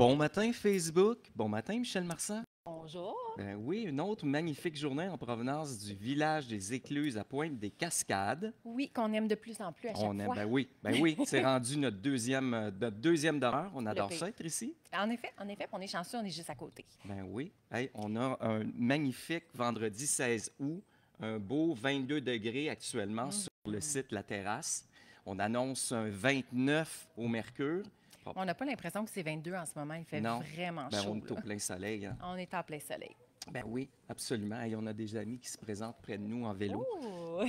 Bon matin Facebook, bon matin Michel Marsan. Bonjour. Ben oui, une autre magnifique journée en provenance du village des Écluses à Pointe-des-Cascades. Oui, qu'on aime de plus en plus à chaque On aime, fois. ben oui, c'est rendu notre deuxième demeure. On Le adore pays. ça être ici. En effet, puis on est chanceux, on est juste à côté. Ben oui. Hey, on a un magnifique vendredi 16 août, un beau 22 degrés actuellement sur le site La Terrasse. On annonce un 29 au mercure. Oh, On n'a pas l'impression que c'est 22 en ce moment, il fait non, vraiment ben on chaud. est au Là. plein soleil, hein. On est en plein soleil. Ben oui, absolument. Et on a des amis qui se présentent près de nous en vélo. Oh!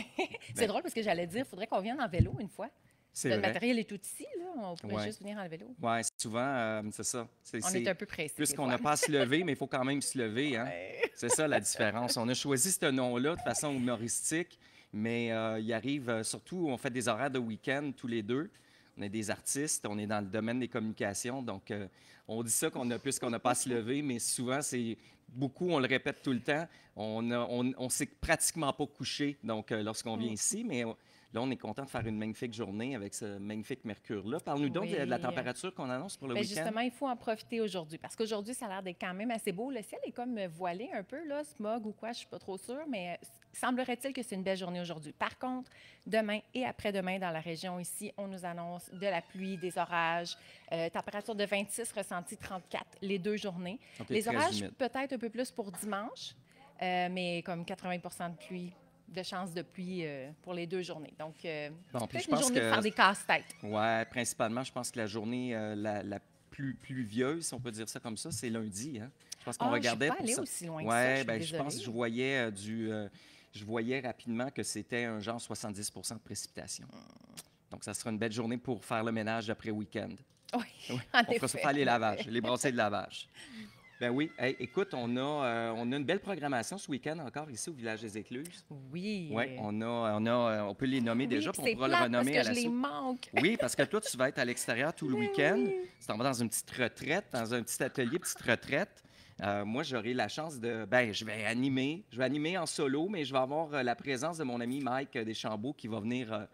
C'est Ben, drôle parce que j'allais dire, il faudrait qu'on vienne en vélo une fois. c'est Le vrai. matériel est tout ici, là. On pourrait Ouais. juste venir en vélo. Oui, souvent, c'est ça. On est un peu pressés. Puisqu'on des n'a fois. pas à se lever, mais il faut quand même se lever, hein? Ouais. C'est ça la différence. On a choisi ce nom-là de façon humoristique, mais il arrive, surtout, on fait des horaires de week-end tous les deux. On est des artistes, on est dans le domaine des communications, donc on dit ça puisqu'on n'a pas à se lever, mais souvent, c'est beaucoup, on le répète tout le temps, on s'est pratiquement pas couché, donc lorsqu'on vient ici, mais là, on est content de faire une magnifique journée avec ce magnifique mercure-là. Parle-nous donc de la Oui. température qu'on annonce pour le Ben week-end. justement, il faut en profiter aujourd'hui parce qu'aujourd'hui, ça a l'air d'être quand même assez beau. Le ciel est comme voilé un peu, là, smog ou quoi, je suis pas trop sûre, mais semblerait-il que c'est une belle journée aujourd'hui. Par contre, demain et après-demain, dans la région ici, on nous annonce de la pluie, des orages, température de 26, ressenti 34 les deux journées. Donc, Les très orages, humide. peut-être un peu plus pour dimanche, mais comme 80 de pluie, de chances de pluie pour les deux journées. Donc, Bon, puis peut-être je une pense journée de faire que, des casse-têtes. ouais, principalement, je pense que la journée la plus pluvieuse, si on peut dire ça comme ça, c'est lundi, hein? Je pense qu'on Ah, je suis regardait pas pour allée ça. aussi loin que ça, je Ouais, suis ben je pense que désolée. je voyais je voyais rapidement que c'était un genre 70 de précipitation. Donc, ça sera une belle journée pour faire le ménage après week-end. Oui, Oui, en on fera ça effet, faire les en lavages, effet. les brassées de lavage. Ben oui. Hey, écoute, on a une belle programmation ce week-end encore ici au village des Écluses. Oui. Oui, on peut les nommer Oui, déjà, puis puis on c'est pourra le plate parce renommer que à je la les suite. manque. Oui, parce que toi, tu vas être à l'extérieur tout le Ben week-end. oui. Tu t'en vas dans une petite retraite, dans un petit atelier, petite retraite. Moi, j'aurai la chance de. Ben, je vais animer. Je vais animer en solo, mais je vais avoir la présence de mon ami Mike Deschambault qui va venir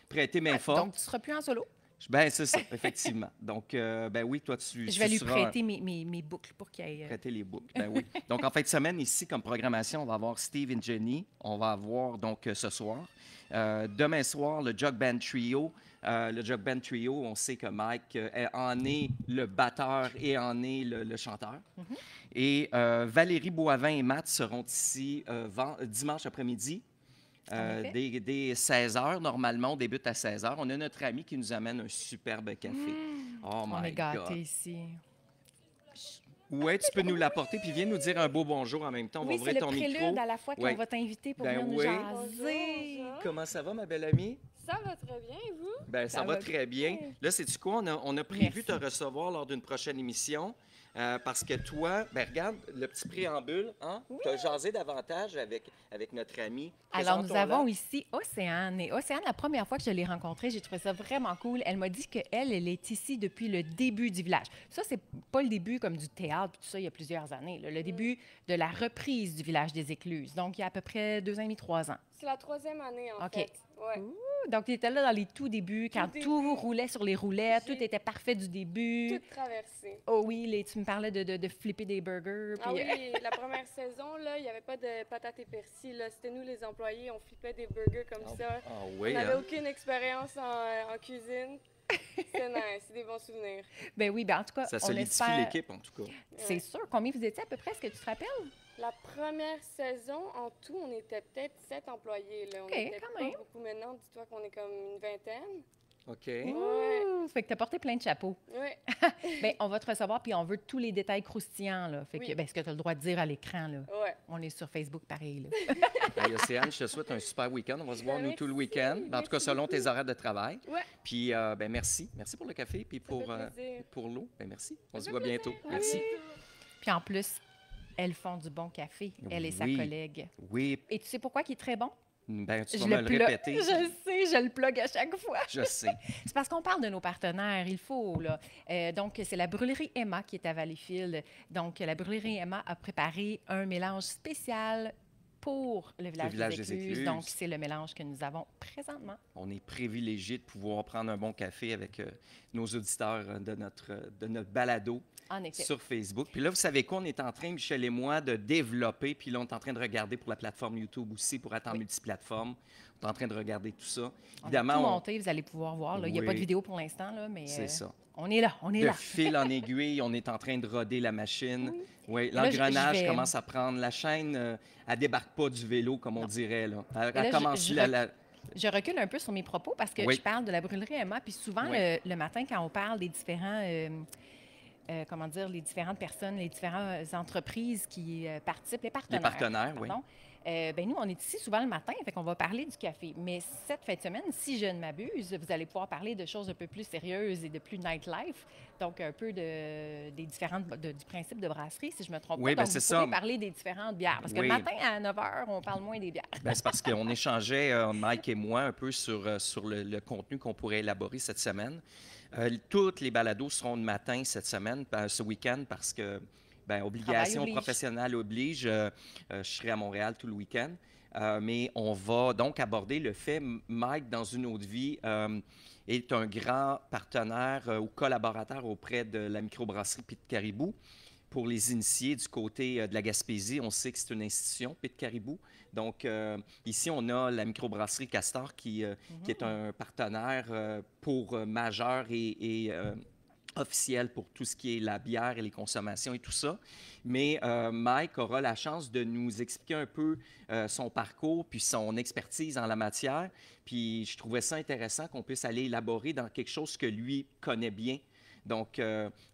prêter main Ah, donc, forte. tu seras plus en solo. Ben, c'est ça, effectivement. Donc, ben oui, toi, Je tu vais lui seras prêter mes boucles pour qu'il ait... prêter les boucles. Ben oui. Donc, en fin de semaine, ici, comme programmation, on va avoir Steve et Jenny. On va avoir, donc, ce soir. Demain soir, le Jug Band Trio. Le Jug Band Trio, on sait que Mike en est le batteur et en est le chanteur. Et Valérie Boivin et Matt seront ici dimanche après-midi. En effet. Dès 16 heures, normalement, on débute à 16 heures. On a notre ami qui nous amène un superbe café. Oh On est my gâtés God! ici. Ouais, tu peux nous l'apporter, puis viens nous dire un beau bonjour en même temps. On va Oui, c'est ouvrir le ton prélude micro. à la fois qu'on Ouais. va t'inviter pour Ben venir nous oui. jaser. Bonjour. Comment ça va, ma belle amie? Ça va très bien, et vous? Ben, ça Ça va va très bien. bien. Là, c'est-tu quoi? On a prévu Merci. te recevoir lors d'une prochaine émission. Parce que toi, ben regarde, le petit préambule, hein? Tu as jasé davantage avec notre ami. Alors, nous Présentons-la. avons ici Océane. Et Océane, la première fois que je l'ai rencontrée, j'ai trouvé ça vraiment cool. Elle m'a dit qu'elle, elle est ici depuis le début du village. Ça, c'est pas le début comme du théâtre, puis tout ça, il y a plusieurs années. Là. Le début de la reprise du village des Écluses. Donc, il y a à peu près 2 ans et demi, 3 ans. C'est la troisième année, en OK. fait. Ouais. Ouh, donc, tu étais là dans les tout débuts, quand Tout tout début. roulait sur les roulettes, tout J'ai était parfait du début. Toute traversée. Oh oui, tu me parlais de flipper des burgers. Ah puis, oui, la première saison, là, il n'y avait pas de patates et persil. Là. C'était nous, les employés, on flippait des burgers comme ça. Ah oui, On n'avait hein? aucune expérience en cuisine. C'était nice, c'est des bons souvenirs. ben oui, ben en tout cas, Ça on solidifie espère... l'équipe, en tout cas. C'est Ouais. sûr. Combien vous étiez à peu près? Est-ce que tu te rappelles? La première saison, en tout, on était peut-être 7 employés. Là. On OK, était quand pas même. beaucoup maintenant. Dis-toi qu'on est comme une vingtaine. OK. Ouais. Ouh, ça fait que tu as porté plein de chapeaux. Ouais. Bien, on va te recevoir, puis on veut tous les détails croustillants. Là. Fait que, Oui. ben, ce que tu as le droit de dire à l'écran, là. Ouais. On est sur Facebook pareil. Là. Hey, Océane, je te souhaite un super week-end. On va se voir, nous, tout le Merci, week-end. Ben, en tout cas, merci selon tes beaucoup. horaires de travail. Ouais. Puis, ben, merci. Merci pour le café, puis Ça fait plaisir. pour l'eau. Ben, merci. On se fait voit bientôt. plaisir. Merci. Puis en plus, elles font du bon café, elle et sa Oui. collègue. Oui, Et tu sais pourquoi il est très bon? ben, tu Je vas me le plug- répéter. Je sais, je le plug à chaque fois. Je sais. C'est parce qu'on parle de nos partenaires, il faut. Là. Donc, c'est la brûlerie Emma qui est à Valleyfield. Donc, la brûlerie Emma a préparé un mélange spécial pour le village, village des des Écluses. Écluses. Donc, c'est le mélange que nous avons présentement. On est privilégié de pouvoir prendre un bon café avec nos auditeurs de notre balado En effet. sur Facebook. Puis là, vous savez quoi? On est en train, Michel et moi, de développer. Puis là, on est en train de regarder pour la plateforme YouTube aussi, pour être en multiplateforme. On est en train de regarder tout ça. On a tout monté, vous allez pouvoir voir. Là. Il n'y a pas de Oui. vidéo pour l'instant, là, mais C'est ça. on est là, on est De là. fil en aiguille, on est en train de roder la machine. Oui, là, l'engrenage je vais- commence à prendre. La chaîne, elle débarque pas du vélo, comme on dirait. Là. Elle là, commence Je recule un peu sur mes propos parce que Oui. je parle de la brûlerie Emma. Puis souvent, Oui. le matin, quand on parle des différents... comment dire, les différentes personnes, les différentes entreprises qui participent, les partenaires. oui. Pardon. Ben nous, on est ici souvent le matin, fait qu'on va parler du café. Mais cette fin de semaine, si je ne m'abuse, vous allez pouvoir parler de choses un peu plus sérieuses et de plus nightlife, donc un peu du principe de brasserie, si je me trompe Oui, pas. ben Donc, c'est vous ça. pouvez parler des différentes bières. Parce que Oui. le matin, à 9 h, on parle moins des bières. Ben, c'est parce qu'on échangeait, Mike et moi, un peu sur le contenu qu'on pourrait élaborer cette semaine. Toutes les balados seront de matin cette semaine, ce week-end, parce que, obligation oblige. professionnelle oblige. Je serai à Montréal tout le week-end. Mais on va donc aborder le fait, Mike, dans une autre vie, est un grand partenaire ou collaborateur auprès de la microbrasserie Pit Caribou. Pour les initiés du côté de la Gaspésie, on sait que c'est une institution, Pit Caribou. Donc, ici, on a la microbrasserie Castor qui est un partenaire majeur et officiel pour tout ce qui est la bière et les consommations et tout ça. Mais Mike aura la chance de nous expliquer un peu son parcours puis son expertise en la matière. Puis je trouvais ça intéressant qu'on puisse aller élaborer dans quelque chose que lui connaît bien. Donc,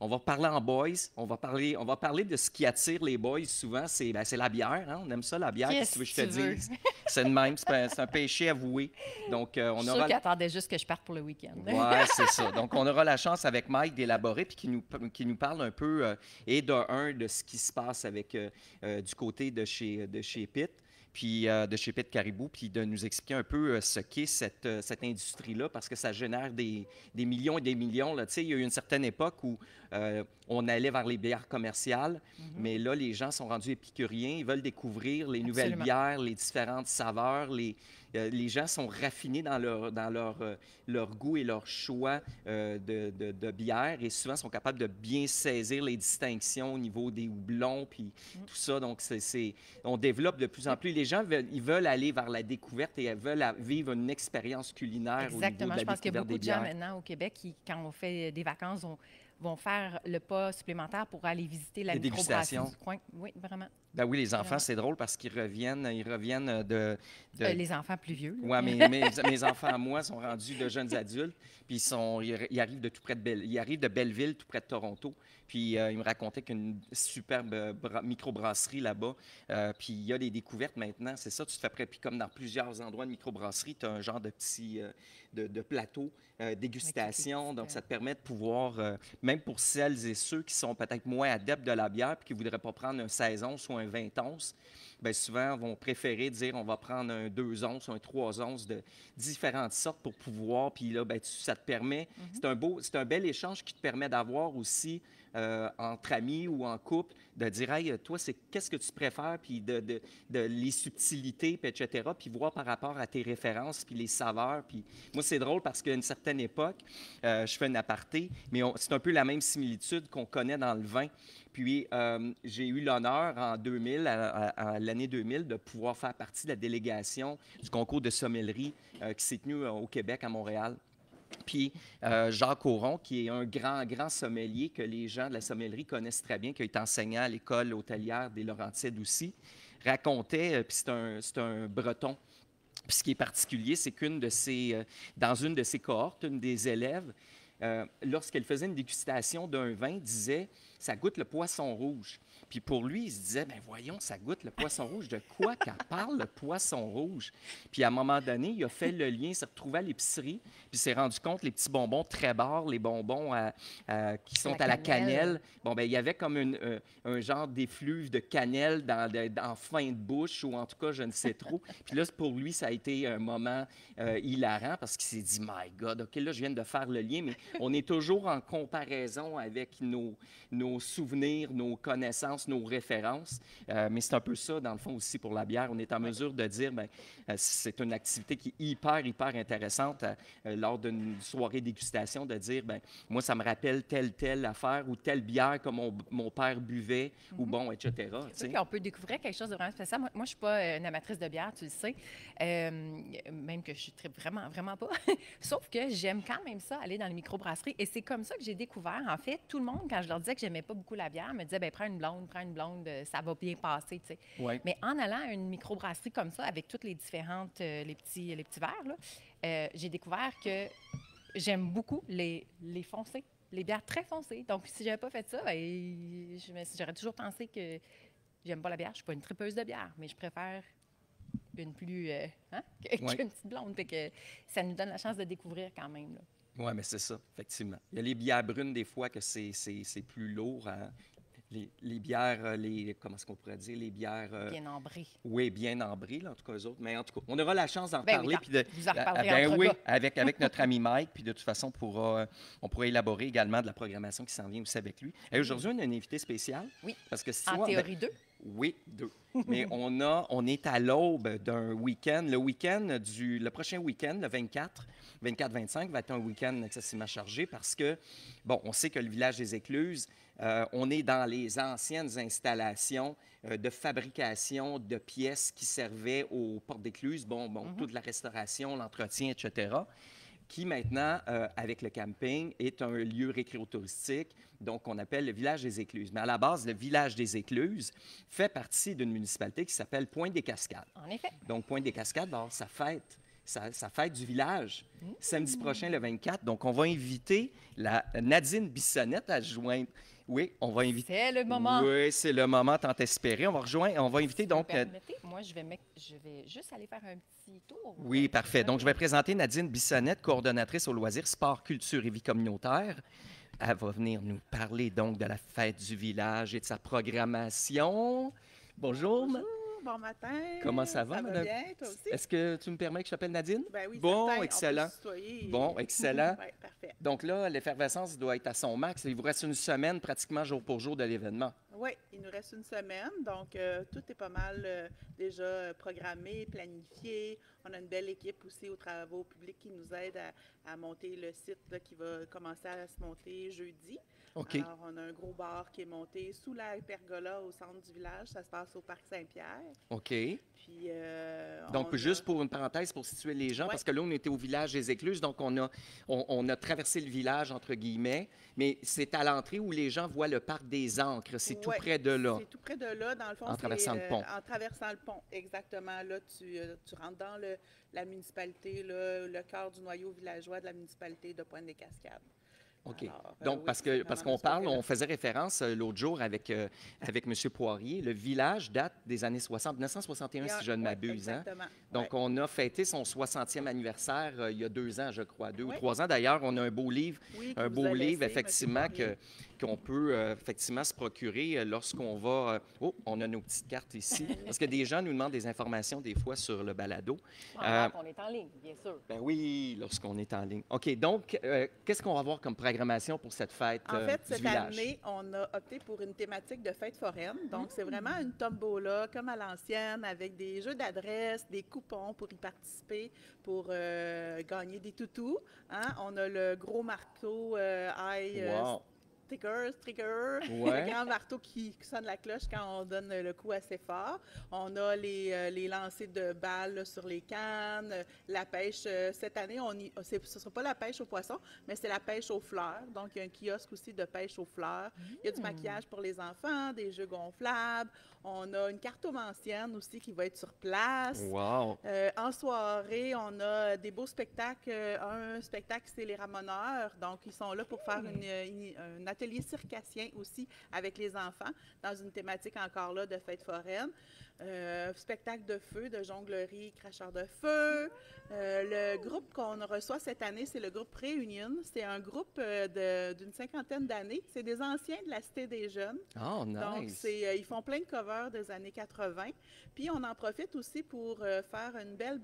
on va parler en boys. On va parler de ce qui attire les boys souvent. C'est la bière. Hein? On aime ça, la bière. Qu'est-ce que tu veux que je te dise? C'est le même. C'est un péché avoué. Donc, Je on suis aura... sûre qu'il attendait juste que je parte pour le week-end. Oui, c'est ça. Donc, on aura la chance avec Mike d'élaborer puis qui nous parle un peu de ce qui se passe avec du côté de chez Pitt. Puis de chez Pit Caribou, puis de nous expliquer un peu ce qu'est cette industrie-là, parce que ça génère des millions et des millions. Là. Tu sais, il y a eu une certaine époque où on allait vers les bières commerciales, mais là, les gens sont rendus épicuriens, ils veulent découvrir les nouvelles bières, les différentes saveurs, les gens sont raffinés dans leur goût et leur choix de bière et souvent sont capables de bien saisir les distinctions au niveau des houblons puis tout ça. Donc, on développe de plus en plus. Les gens ils veulent aller vers la découverte et ils veulent vivre une expérience culinaire au niveau de la Exactement. Je pense qu'il y a découverte beaucoup des de gens bières. maintenant au Québec qui, quand on fait des vacances, vont faire le pas supplémentaire pour aller visiter la Les microbrasserie dégustations. du coin. Oui, vraiment. Ben oui, les enfants, Vraiment. c'est drôle parce qu'ils reviennent de Les enfants plus vieux. Oui, là. mais mes enfants à moi sont rendus de jeunes adultes, puis ils arrivent de tout près ils arrivent de Belleville, tout près de Toronto. Puis ils me racontaient qu'une superbe microbrasserie là-bas. Puis il y a des découvertes maintenant, c'est ça, tu te fais près. Puis comme dans plusieurs endroits de microbrasserie, tu as un genre de petit de plateau dégustation. Donc ça te permet de pouvoir, même pour celles et ceux qui sont peut-être moins adeptes de la bière puis qui ne voudraient pas prendre un 16 onces ou un 20 onces, bien, souvent vont préférer dire on va prendre un 2 onces ou un 3 onces de différentes sortes pour pouvoir. Puis là, bien, ça te permet, c'est un bel échange qui te permet d'avoir aussi entre amis ou en couple, de dire hey, toi, qu'est-ce que tu préfères, puis de les subtilités, puis etc., puis voir par rapport à tes références, puis les saveurs. Puis moi, c'est drôle parce qu'à une certaine époque, je fais une aparté, mais c'est un peu la même similitude qu'on connaît dans le vin. Puis, j'ai eu l'honneur en 2000, à l'année 2000, de pouvoir faire partie de la délégation du concours de sommellerie qui s'est tenu au Québec, à Montréal. Puis Jacques Auron, qui est un grand sommelier que les gens de la sommellerie connaissent très bien, qui a été enseignant à l'école hôtelière des Laurentides aussi, racontait, puis c'est un Breton. Puis ce qui est particulier, c'est dans une de ses cohortes, une des élèves, lorsqu'elle faisait une dégustation d'un vin, disait « ça goûte le poisson rouge ». Puis pour lui, il se disait, bien voyons, ça goûte le poisson rouge. De quoi qu'elle parle, le poisson rouge? Puis à un moment donné, il a fait le lien, il s'est retrouvé à l'épicerie, puis il s'est rendu compte, les petits bonbons Trébord, les bonbons qui sont à la cannelle, bon, ben il y avait comme un genre d'effluve de cannelle en fin de bouche, ou en tout cas, je ne sais trop. Puis là, pour lui, ça a été un moment hilarant, parce qu'il s'est dit, my God, OK, là, je viens de faire le lien, mais on est toujours en comparaison avec nos souvenirs, nos connaissances, préférences, nos références. Mais c'est un peu ça, dans le fond, aussi pour la bière. On est en mesure de dire, bien, c'est une activité qui est hyper, hyper intéressante lors d'une soirée dégustation, de dire, bien, moi, ça me rappelle telle affaire ou telle bière que mon père buvait, ou bon, etc. Tu sais. Puis on peut découvrir quelque chose de vraiment spécial. Moi, je ne suis pas une amatrice de bière, tu le sais. Même que je suis vraiment, vraiment pas. Sauf que j'aime quand même ça, aller dans les microbrasseries. Et c'est comme ça que j'ai découvert. En fait, tout le monde, quand je leur disais que j'aimais pas beaucoup la bière, me disait, ben prends une blonde, ça va bien passer, tu sais. Ouais. Mais en allant à une microbrasserie comme ça, avec toutes les différentes, les petits verres, là, j'ai découvert que j'aime beaucoup les foncés, les bières très foncées. Donc, si j'avais pas fait ça, ben, j'aurais toujours pensé que j'aime pas la bière. Je suis pas une tripeuse de bière, mais je préfère une plus qu'une petite blonde. Fait que ça nous donne la chance de découvrir quand même, là. Oui, mais c'est ça, effectivement. Il y a les bières brunes, des fois, que c'est plus lourd. Hein. Les bières, comment est-ce qu'on pourrait dire? Les bières... Bien ambrées. Oui, bien ambrées, là, en tout cas, eux autres. Mais en tout cas, on aura la chance d'en Ben reparler. oui, Puis de, vous en reparlerez ben entre oui, gars. avec notre ami Mike. Puis de toute façon, on pourra élaborer également de la programmation qui s'en vient aussi avec lui. Et aujourd'hui, on a un invité spécial. Oui, Parce que si en théorie 2. Oui, 2. Mais on est à l'aube d'un week-end. Le prochain week-end, le 24-25, va être un week-end excessivement chargé parce que, bon, on sait que le village des Écluses, on est dans les anciennes installations de fabrication de pièces qui servaient aux portes d'écluses, toute la restauration, l'entretien, etc., qui maintenant, avec le camping, est un lieu récréotouristique, donc qu'on appelle le village des Écluses. Mais à la base, le village des Écluses fait partie d'une municipalité qui s'appelle Pointe-des-Cascades. En effet. Donc, Pointe-des-Cascades va avoir sa fête du village, samedi prochain, le 24. Donc, on va inviter la Nadine Bissonnette à se joindre. Oui, on va inviter. C'est le moment. Oui, c'est le moment tant espéré. On va inviter donc. Permettez, moi, je vais juste aller faire un petit tour. Oui, parfait. Donc, je vais présenter Nadine Bissonnette, coordonnatrice aux loisirs, sport, culture et vie communautaire. Elle va venir nous parler donc de la fête du village et de sa programmation. Bonjour. Bonjour, bon matin. Comment ça va, madame? Bien, toi aussi? Est-ce que tu me permets que je t'appelle Nadine? Ben oui, Bon, certain, excellent. on peut se tutoyer. Bon, excellent. Oui, parfait. Donc là, l'effervescence doit être à son max. Il vous reste une semaine pratiquement jour pour jour de l'événement. Oui, il nous reste une semaine, donc tout est pas mal déjà programmé, planifié. On a une belle équipe aussi aux travaux publics qui nous aide à monter le site là, qui va commencer à se monter jeudi. OK. Alors, on a un gros bar qui est monté sous la pergola au centre du village. Ça se passe au Parc Saint-Pierre. OK. Puis, Donc, juste pour une parenthèse, pour situer les gens, Ouais. parce que là, on était au village des Écluses, donc on a traversé le village, entre guillemets, mais c'est à l'entrée où les gens voient le parc des Ancres. C'est tout Ouais, près de là. C'est tout près de là, dans le fond. En traversant le pont. En traversant le pont, exactement. Là, tu rentres dans la municipalité, là, le cœur du noyau villageois de la municipalité de Pointe-des-Cascades. OK. Alors, Donc, oui, parce c'est qu'on vraiment parle, ce côté-là. on faisait référence l'autre jour avec M. Poirier. Le village date des années 60, 1961, si je ne Ouais, m'abuse. Hein? exactement. Donc, Ouais. on a fêté son 60e anniversaire il y a 2 ans, je crois, 2 ou Ouais. 3 ans. D'ailleurs, on a un beau livre, Oui, un qu'il vous beau a livre, laissé, effectivement, M. Poirier. qu'on peut effectivement se procurer lorsqu'on va... Oh, on a nos petites cartes ici. Parce que des gens nous demandent des informations des fois sur le balado. On est en ligne, bien sûr. Ben oui, lorsqu'on est en ligne. OK, donc, qu'est-ce qu'on va avoir comme programmation pour cette fête En fait, du cette village? année, on a opté pour une thématique de fête foraine. Donc, c'est vraiment une tombola comme à l'ancienne, avec des jeux d'adresse, des coupons pour y participer, pour gagner des toutous. Hein? On a le gros marteau Wow. trigger, Ouais. le grand marteau qui sonne la cloche quand on donne le coup assez fort. On a les lancers de balles là, sur les cannes, la pêche. Cette année, ce ne sera pas la pêche aux poissons, mais c'est la pêche aux fleurs. Donc, il y a un kiosque aussi de pêche aux fleurs. Il y a du maquillage pour les enfants, des jeux gonflables. On a une cartomancienne aussi qui va être sur place. Wow. En soirée, on a des beaux spectacles. Un spectacle, c'est les ramoneurs. Donc, ils sont là pour faire un atelier circassien aussi avec les enfants, dans une thématique encore là de fête foraine. spectacle de feu, de jonglerie, cracheur de feu. Le groupe qu'on reçoit cette année, c'est le groupe Réunion. C'est un groupe d'une cinquantaine d'années. C'est des anciens de la Cité des Jeunes. Oh, Donc, nice. ils font plein de covers des années 80. Puis, on en profite aussi pour faire une belle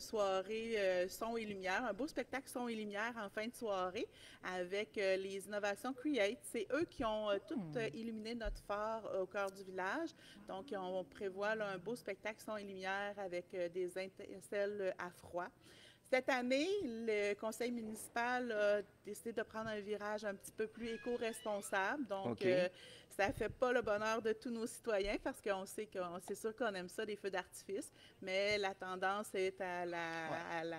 soirée son et lumière, un beau spectacle son et lumière en fin de soirée avec les Innovations Create. C'est eux qui ont tout illuminé notre phare au cœur du village. Donc, on prévoit là, un beau spectacle son et lumière avec des étincelles à froid. Cette année, le conseil municipal a décidé de prendre un virage un petit peu plus éco-responsable. Donc, ça ne fait pas le bonheur de tous nos citoyens parce qu'on sait que c'est sûr qu'on aime ça, des feux d'artifice, mais la tendance est à la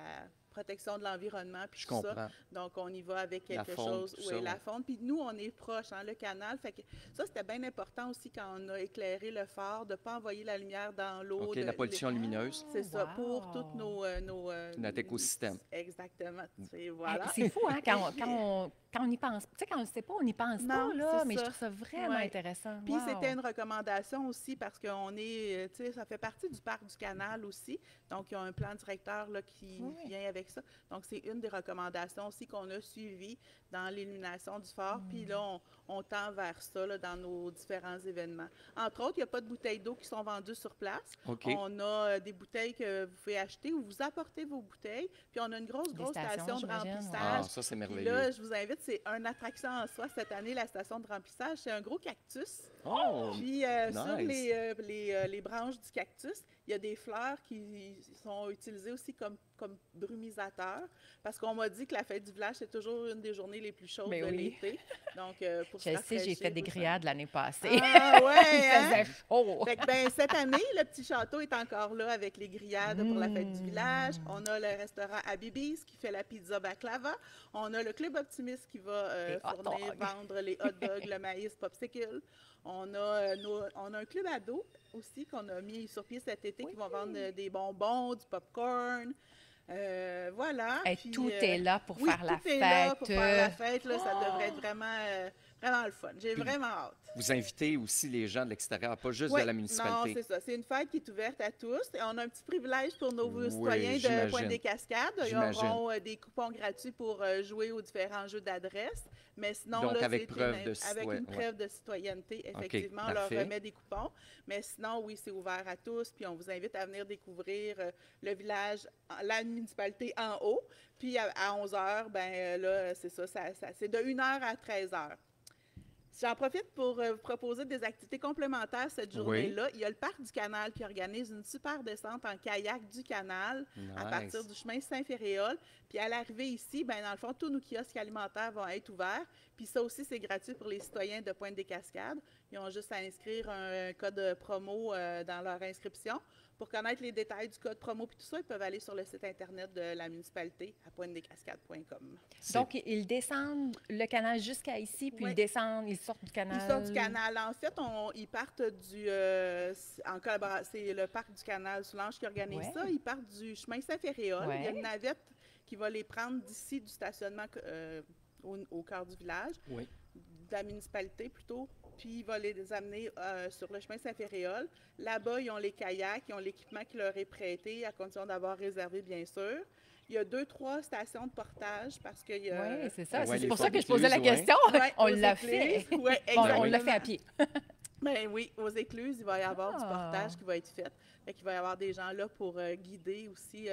protection de l'environnement, puis Je tout ça. comprends. Donc, on y va avec La quelque fonte, chose. tout Oui, ça, la ouais. fonte. Puis nous, on est proche, hein, le canal. Fait que ça, c'était bien important aussi quand on a éclairé le phare, de ne pas envoyer la lumière dans l'eau. OK, la pollution lumineuse, C'est ça, pour Wow. toutes nos notre écosystème. Exactement. Et Hey, voilà. puis c'est fou, hein, quand on y pense. Tu sais, quand on ne sait pas, on n'y pense Non, pas, là, c'est mais ça. je trouve ça vraiment Ouais. intéressant. Puis Wow. c'était une recommandation aussi parce qu'on est, tu sais, ça fait partie du parc du canal aussi. Donc, il y a un plan directeur là, qui Oui. vient avec ça. Donc, c'est une des recommandations aussi qu'on a suivies dans l'illumination du phare. Puis là, on tend vers ça là, dans nos différents événements. Entre autres, il n'y a pas de bouteilles d'eau qui sont vendues sur place. OK. On a des bouteilles que vous pouvez acheter ou vous apportez vos bouteilles. Puis on a une grosse stations, station de j'imagine, ouais. remplissage. Ah, ça, c'est Puis merveilleux. là, je vous invite, c'est une attraction en soi cette année, la station de remplissage. C'est un gros cactus. Oh, Puis sur nice. les branches du cactus, il y a des fleurs qui sont utilisées aussi comme brumisateurs. Parce qu'on m'a dit que la fête du village, c'est toujours une des journées les plus chaudes Ben de oui. l'été. Donc, pour se Je sais, j'ai fait rafraîchir des aussi. grillades l'année passée. Ah ouais, Il hein? faisait chaud. Fait que, ben, cette année, le petit château est encore là avec les grillades pour la fête du village. On a le restaurant Habibis qui fait la pizza baklava. On a le Club Optimiste qui va Les hot fournir, dogs. vendre les hot dogs, le maïs, popsicle. On a un club ado aussi qu'on a mis sur pied cet été qui vont vendre des bonbons, du popcorn. Voilà. Hey, Puis, tout est là pour oui, faire la tout est là pour fête. faire la fête. Là, ça devrait être vraiment le fun. J'ai vraiment hâte. Vous invitez aussi les gens de l'extérieur, pas juste Oui, de la non, municipalité. c'est ça. C'est une fête qui est ouverte à tous. Et on a un petit privilège pour nos Oui, citoyens de j'imagine. Pointe-des-Cascades. Ils J'imagine. auront des coupons gratuits pour jouer aux différents jeux d'adresse. Mais sinon, Donc, là, avec c'est preuve de avec une ouais. preuve de citoyenneté, effectivement, on leur parfait. remet des coupons. Mais sinon, oui, c'est ouvert à tous. Puis on vous invite à venir découvrir le village, la municipalité en haut. Puis à 11 h, ben là, c'est ça, c'est de 1 h à 13 h. J'en profite pour vous proposer des activités complémentaires cette journée-là. Il y a le Parc du Canal qui organise une super descente en kayak du canal à Nice. partir du chemin Saint-Féréol. Puis à l'arrivée ici, ben dans le fond, tous nos kiosques alimentaires vont être ouverts. Puis ça aussi, c'est gratuit pour les citoyens de Pointe-des-Cascades. Ils ont juste à inscrire un code promo dans leur inscription. Pour connaître les détails du code promo et tout ça, ils peuvent aller sur le site Internet de la municipalité à pointedescascades.com. Donc, ils descendent le canal jusqu'à ici, puis Oui. ils sortent du canal. Ils sortent du canal. En fait, ils partent en collaboration. C'est le parc du canal Soulanges qui organise Ouais. ça. Ils partent du chemin Saint-Féréol. Ouais. Il y a une navette qui va les prendre d'ici du stationnement au cœur du village, Oui. de la municipalité plutôt. Puis il va les amener sur le chemin Saint-Féréol. Là-bas, ils ont les kayaks, ils ont l'équipement qui leur est prêté, à condition d'avoir réservé, bien sûr. Il y a 2-3 stations de portage parce qu'il y a... Oui, c'est ça. Ouais, C'est les pour ça fonds que je posais la d'écluses, ouais. question. Ouais, On aux l'a fait. écluses. Ouais, Bon, on exactement. l'a fait à pied. Ben oui, aux écluses, il va y avoir du Ah. portage qui va être fait. Fait qu'il va y avoir des gens là pour guider aussi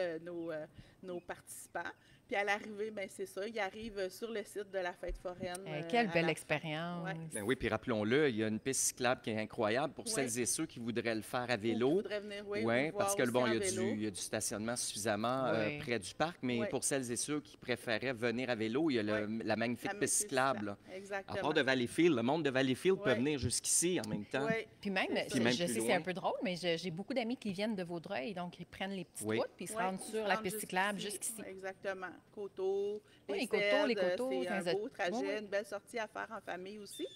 nos participants. Puis à l'arrivée, ben c'est ça, ils arrivent sur le site de la fête foraine. Quelle à belle la- expérience. Ouais. Ben oui, puis rappelons-le, il y a une piste cyclable qui est incroyable pour Oui. celles et ceux qui voudraient le faire à Ou qui vélo. voudraient venir, oui, Oui, nous parce voir que aussi bon, en il vélo. y a du stationnement suffisamment Oui. près du parc, mais Oui. pour celles et ceux qui préféraient venir à vélo, il y a la magnifique La piste piste cyclable. là. À Exactement. part de Valleyfield, le monde de Valleyfield peut Oui. venir jusqu'ici en même temps. Oui. Puis même, C'est ça. Puis même je plus sais, c'est loin. un peu drôle, mais j'ai beaucoup d'amis qui viennent de Vaudreuil, donc ils prennent les petites Oui. routes, puis ils se Ouais, rendent ils sur se la rendent piste cyclable jusqu'ici. Exactement. Coteaux, Oui, les les coteaux, Cèdres, les coteaux, c'est un ça- beau trajet, oui, oui. une belle sortie à faire en famille aussi.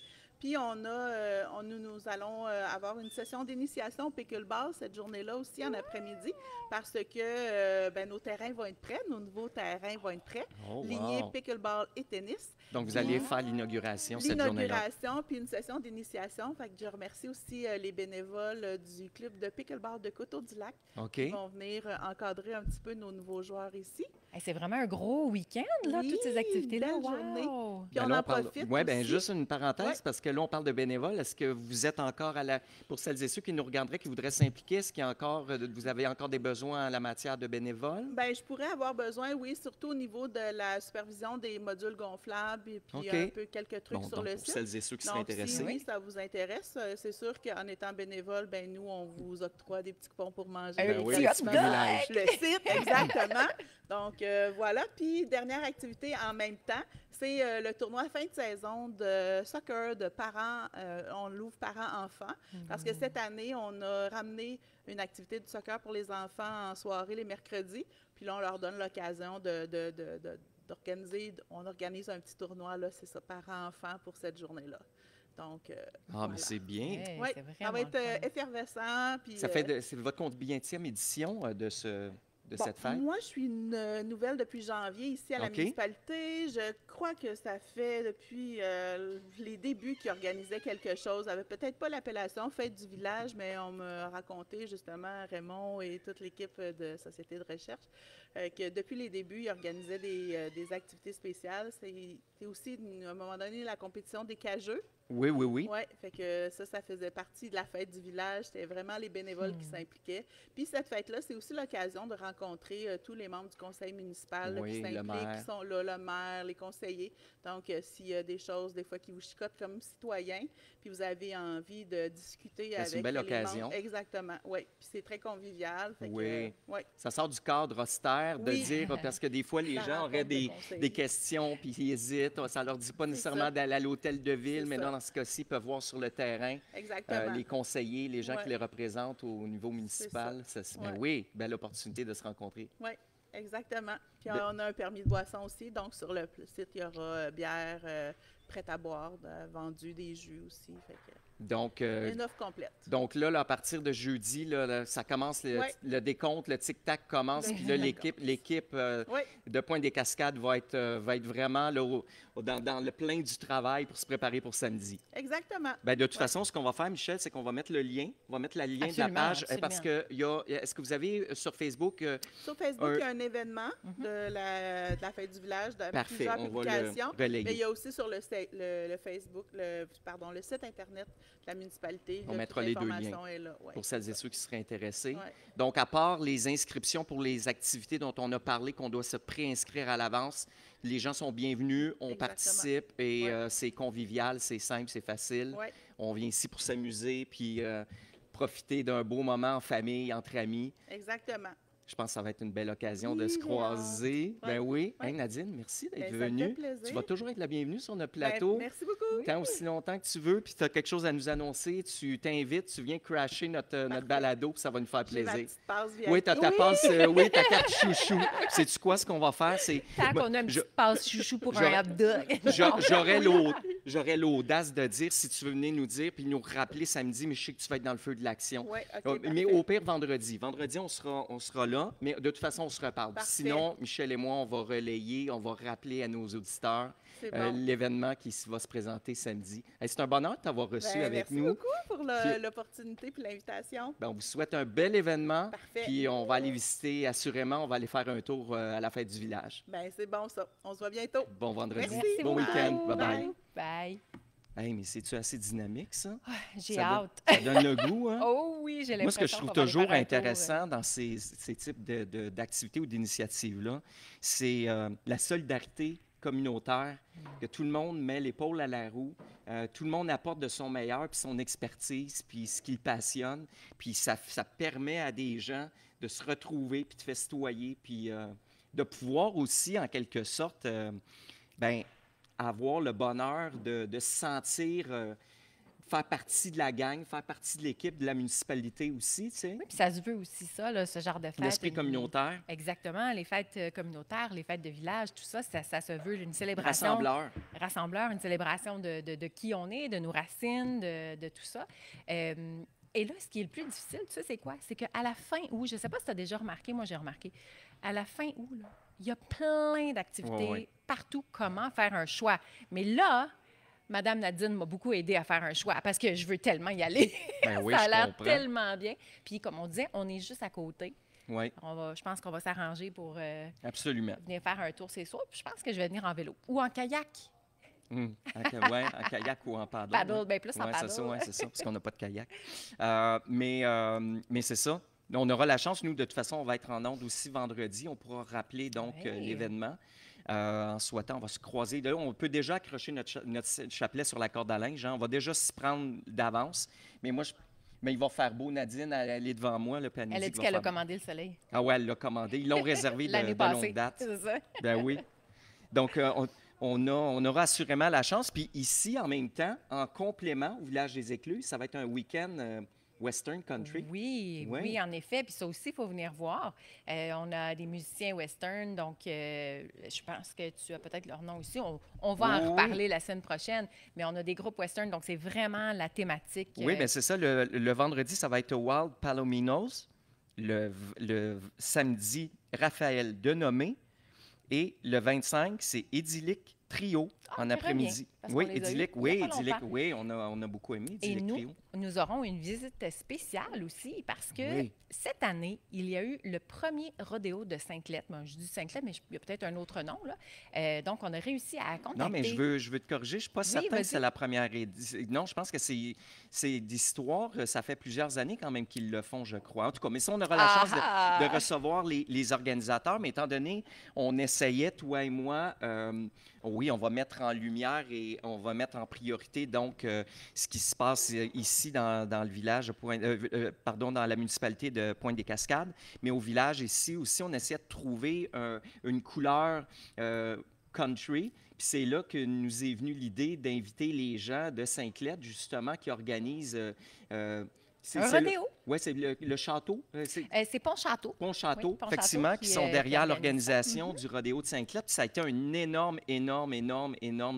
Puis nous allons avoir une session d'initiation au pickleball cette journée-là aussi en après-midi parce que nos terrains vont être prêts, nos nouveaux terrains vont être prêts, Oh, lignée wow. pickleball et tennis. Donc, vous allez faire l'inauguration cette journée-là. L'inauguration, puis une session d'initiation. Fait que je remercie aussi les bénévoles du club de pickleball de Coteau-du-Lac OK. qui vont venir encadrer un petit peu nos nouveaux joueurs ici. Hey, c'est vraiment un gros week-end, là, Oui, toutes ces activités-là. belle Wow! journée. Puis Ben on là, en profite Oui, bien, aussi. juste une parenthèse, Ouais. parce que là, on parle de bénévoles. Est-ce que vous êtes encore pour celles et ceux qui nous regarderaient, qui voudraient s'impliquer, est-ce qu'il y a encore, vous avez encore des besoins en la matière de bénévoles? Bien, je pourrais avoir besoin, oui, surtout au niveau de la supervision des modules gonflables et puis OK. un peu quelques trucs Bon, sur donc, le pour site. celles et ceux qui seraient Donc, si intéressés. oui, ça vous intéresse, c'est sûr qu'en étant bénévole, ben nous, on vous octroie des petits coupons pour manger. Un oui, petit un hot petit dog! privilège. Le site, exactement. Donc, voilà. Puis, dernière activité en même temps, c'est le tournoi fin de saison de soccer de parents. On l'ouvre parents-enfants parce que cette année, on a ramené une activité de soccer pour les enfants en soirée les mercredis. Puis là, on leur donne l'occasion d'organiser. On organise un petit tournoi, là, c'est ça, parents-enfants pour cette journée-là. Donc, Ah, voilà. mais c'est bien. Ouais, Oui, c'est ça vraiment va être le fun. effervescent. Puis, C'est votre combienième édition de bon, cette fête? moi, je suis une nouvelle depuis janvier ici à la OK. municipalité. Je crois que ça fait depuis les débuts qu'ils organisaient quelque chose. Ça n'avait peut-être pas l'appellation Fête du village, mais on me racontait justement, Raymond et toute l'équipe de Société de recherche, que depuis les débuts, ils organisaient des activités spéciales. C'est aussi, à un moment donné, la compétition des cageux. Oui, oui, oui. Oui, fait que ça faisait partie de la fête du village. C'était vraiment les bénévoles qui s'impliquaient. Puis cette fête-là, c'est aussi l'occasion de rencontrer tous les membres du conseil municipal là, Oui, qui le s'impliquent, maire. qui sont là, le maire, les conseillers. Donc, s'il y a des choses, des fois, qui vous chicotent comme citoyen, puis vous avez envie de discuter Ben, avec c'est une belle les occasion. membres. Exactement, oui. Puis c'est très convivial. Fait Oui. que, ouais. Ça sort du cadre austère de Oui. dire, parce que des fois, les La gens rencontre auraient de des conseillers. questions, puis ils hésitent. Ça leur dit pas nécessairement ça. d'aller à l'hôtel de ville, C'est mais ça. dans ce cas-ci, ils peuvent voir sur le terrain Exactement. les conseillers, les gens Ouais. qui les représentent au niveau municipal. Ben Ouais. oui, belle opportunité de se rencontrer. Oui, exactement. Puis De- on a un permis de boisson aussi. Donc, sur le site, il y aura bière prête à boire, vendu des jus aussi. Fait que, Donc, une offre complète. donc là, à partir de jeudi, là, ça commence, Ouais. le décompte, le tic-tac commence, Le puis là, tic-tac l'équipe Oui, de Pointe des Cascades va être vraiment là, dans le plein du travail pour se préparer pour samedi. exactement. Bien, de toute façon, ce qu'on va faire, Michel, c'est qu'on va mettre le lien. On va mettre le lien Absolument, de la page absolument. parce que est-ce que vous avez sur Facebook Sur Facebook, Un- il y a un événement de la fête du village, de Parfait, plusieurs on va publications. le relayer. Mais il y a aussi sur le Facebook, le site Internet de la municipalité. On là, mettra toute les deux l'information est là. Ouais, pour celles c'est et ça. ceux qui seraient intéressés? Ouais. Donc, à part les inscriptions pour les activités dont on a parlé, qu'on doit se préinscrire à l'avance, les gens sont bienvenus, on Exactement. participe et Ouais. c'est convivial, c'est simple, c'est facile. Ouais. On vient ici pour s'amuser puis profiter d'un beau moment en famille, entre amis. Exactement. Je pense que ça va être une belle occasion de Oui, se j'ai croiser. hâte. Ben oui. Ouais. Hey, Nadine, merci d'être Ben, ça me fait venue. plaisir. Tu vas toujours être la bienvenue sur notre Ben, plateau. merci beaucoup. Tant aussi longtemps que tu veux, puis tu as quelque chose à nous annoncer, tu t'invites, tu viens crasher notre balado, puis ça va nous faire J'ai ma plaisir. petite passe VIP. Oui, tu as ta passe, oui, ta carte chouchou. Sais-tu quoi, ce qu'on va faire? C'est. Tant Moi, qu'on a une je- petite passe chouchou pour j'aurais- un hot dog. J'aurais l'audace de dire, si tu veux venir nous dire, puis nous rappeler samedi, mais je sais que tu vas être dans le feu de l'action. Oui, OK, Mais parfait. au pire, vendredi. Vendredi, on sera là, mais de toute façon, on se reparle. Parfait. Sinon, Michel et moi, on va relayer, on va rappeler à nos auditeurs C'est bon. l'événement qui va se présenter samedi. Hey, c'est un bonheur de t'avoir reçu Ben, avec merci nous. beaucoup pour Puis- l'opportunité et l'invitation. Ben, on vous souhaite un bel événement. Parfait. Puis on va aller visiter, assurément, on va aller faire un tour à la fête du village. Ben, c'est bon ça. On se voit bientôt. Bon vendredi, Merci bon beaucoup. week-end. Bye bye. Bye. Bye. Hey, mais c'est-tu assez dynamique, ça? J'ai Ça donne- hâte. Ça donne le goût, hein? Oh oui, j'ai l'impression. Moi, ce que je trouve qu'on va aller toujours faire un tour, intéressant dans ces types d'activités ou d'initiatives-là, c'est la solidarité communautaire, que tout le monde met l'épaule à la roue, tout le monde apporte de son meilleur, puis son expertise, puis ce qui le passionne, puis ça permet à des gens de se retrouver, puis de festoyer, puis de pouvoir aussi, en quelque sorte, ben, avoir le bonheur de se sentir faire partie de la gang, faire partie de l'équipe de la municipalité aussi, tu sais. Oui, puis ça se veut aussi ça, là, ce genre de fête. L'esprit communautaire. Exactement, les fêtes communautaires, les fêtes de village, tout ça, ça se veut une célébration. Rassembleur, une célébration de qui on est, de nos racines, de tout ça. Et là, ce qui est le plus difficile, tu sais, c'est quoi? C'est qu'à la fin août, je ne sais pas si tu as déjà remarqué, moi j'ai remarqué, à la fin août, là, il y a plein d'activités partout, comment faire un choix. Mais là, Madame Nadine m'a beaucoup aidé à faire un choix parce que je veux tellement y aller. Ben oui, ça a je l'air comprends. tellement bien. Puis, comme on disait, on est juste à côté. Oui, Je pense qu'on va s'arranger pour absolument. venir faire un tour ces soirs. Puis je pense que je vais venir en vélo ou en kayak. Oui, en kayak ou en paddle. Paddle, bien plus en Ouais, paddle. c'est ça, parce qu'on n'a pas de kayak. Mais c'est ça. On aura la chance, nous, de toute façon, on va être en onde aussi vendredi. On pourra rappeler donc l'événement. En souhaitant, on va se croiser. Là, on peut déjà accrocher notre chapelet sur la corde à linge. Hein. On va déjà s'y prendre d'avance. Mais mais il va faire beau, Nadine, elle est devant moi. Là, puis Elle a dit qu'elle a commandé le soleil. Ah ouais, elle l'a commandé. Ils l'ont réservé de L'année passée. longue date. C'est ça. Ben oui. Donc, on aura assurément la chance. Puis ici, en même temps, en complément au Village des Écluses, ça va être un week-end Western Country. Oui, en effet. Puis ça aussi, il faut venir voir. On a des musiciens western, donc je pense que tu as peut-être leur nom aussi. On va en reparler la semaine prochaine, mais on a des groupes western, donc c'est vraiment la thématique. Oui, bien c'est ça. Le vendredi, ça va être Wild Palominos. Le samedi, Raphaël Denomé. Et le 25, c'est Idyllique Trio en après-midi. Oui, Idyllique, oui, on a beaucoup aimé Idyllique Trio. Nous aurons une visite spéciale aussi parce que cette année, il y a eu le premier rodéo de Sainte-Lettre. Bon, je dis Sainte-Lettre, mais il y a peut-être un autre nom, là. Donc, on a réussi à contacter... Non, mais je veux te corriger. Je ne suis pas certain que c'est la première édition. Non, je pense que c'est d'histoire. Ça fait plusieurs années quand même qu'ils le font, je crois. En tout cas, mais ça, on aura la chance de recevoir les organisateurs. Mais étant donné, on essayait, toi et moi... oui, on va mettre en lumière et on va mettre en priorité donc ce qui se passe ici dans le village, dans la municipalité de Pointe-des-Cascades, mais au village ici aussi, on essaie de trouver une couleur country. Puis c'est là que nous est venue l'idée d'inviter les gens de Sainte-Lettre, justement, qui organisent... un rodéo. Oui, c'est le château. C'est Pont-Château. Pont-Château, effectivement, qui sont derrière l'organisation du rodéo de Sainte-Claude. Ça a été un énorme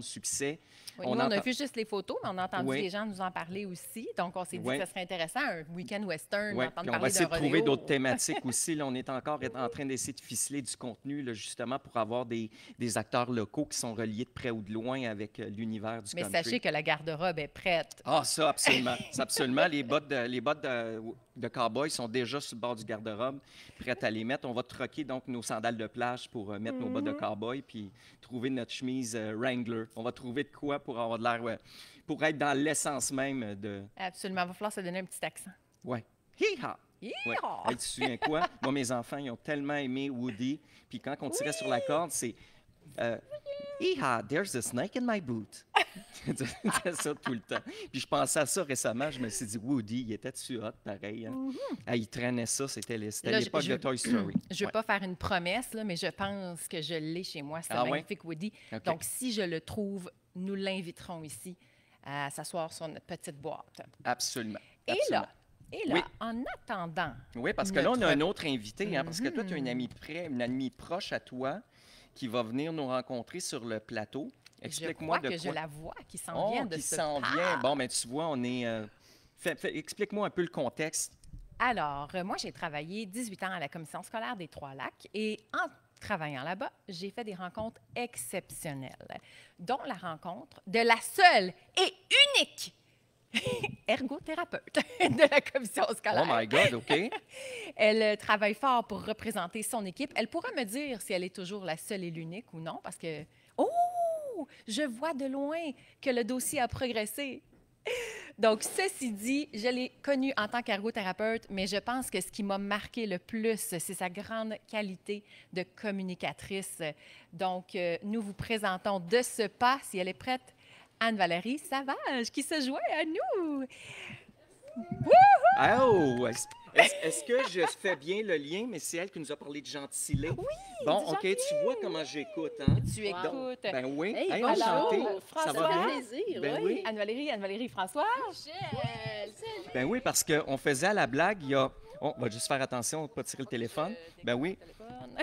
succès. Oui, on a vu juste les photos, mais on a entendu les gens nous en parler aussi. Donc, on s'est dit que ce serait intéressant, un week-end western, d'entendre parler d'un rodéo. On va essayer de trouver d'autres thématiques aussi. Là, on est encore en train d'essayer de ficeler du contenu, là, justement, pour avoir des acteurs locaux qui sont reliés de près ou de loin avec l'univers du country. Mais sachez que la garde-robe est prête. Ah, ça, absolument. Absolument. Les bottes de cow-boy sont déjà sur le bord du garde-robe, prêtes à les mettre. On va troquer donc nos sandales de plage pour mettre nos bottes de cow-boy, puis trouver notre chemise Wrangler. On va trouver de quoi pour avoir de l'air, pour être dans l'essence même de... Absolument. Il va falloir se donner un petit accent. Oui. Hi-ha! Ouais. Hey, tu te souviens quoi? Moi, mes enfants, ils ont tellement aimé Woody. Puis quand on tirait sur la corde, c'est... Hi-ha! There's a snake in my boot. C'était ça tout le temps. Puis je pensais à ça récemment. Je me suis dit, Woody, il était-tu hot, pareil? Hein? Il traînait ça. C'était l'époque de Toy Story. Je ne veux pas faire une promesse, là, mais je pense que je l'ai chez moi, ce magnifique Woody. Okay. Donc, si je le trouve, nous l'inviterons ici à s'asseoir sur notre petite boîte. Absolument. Et là, en attendant... Oui, parce que là, on a un autre invité, hein, parce que toi, tu as une amie proche à toi qui va venir nous rencontrer sur le plateau. Explique-moi de quoi. Je la vois qui s'en vient de ce pas. Vient. Bon, mais tu vois, on est... explique-moi un peu le contexte. Alors, moi, j'ai travaillé 18 ans à la commission scolaire des Trois-Lacs et en travaillant là-bas, j'ai fait des rencontres exceptionnelles, dont la rencontre de la seule et unique ergothérapeute de la commission scolaire. Oh my God, OK. Elle travaille fort pour représenter son équipe. Elle pourra me dire si elle est toujours la seule et l'unique ou non, parce que... Oh! Je vois de loin que le dossier a progressé. Donc, ceci dit, je l'ai connue en tant qu'ergothérapeute, mais je pense que ce qui m'a marqué le plus, c'est sa grande qualité de communicatrice. Donc, nous vous présentons de ce pas, si elle est prête, Anne-Valérie Savage, qui se joint à nous. Oh! Est-ce que je fais bien le lien, mais c'est elle qui nous a parlé de gentilé? Oui! Bon, OK, tu vois comment j'écoute, hein? Tu écoutes. Ben oui. Hey, Hey, bonjour, enchanté. Ça François. va bien? Plaisir, Ben oui. oui. Anne-Valérie, François. Michel, salut. Ben oui, parce qu'on faisait à la blague, il y a... On va juste faire attention, ne pas tirer le téléphone. Ben oui.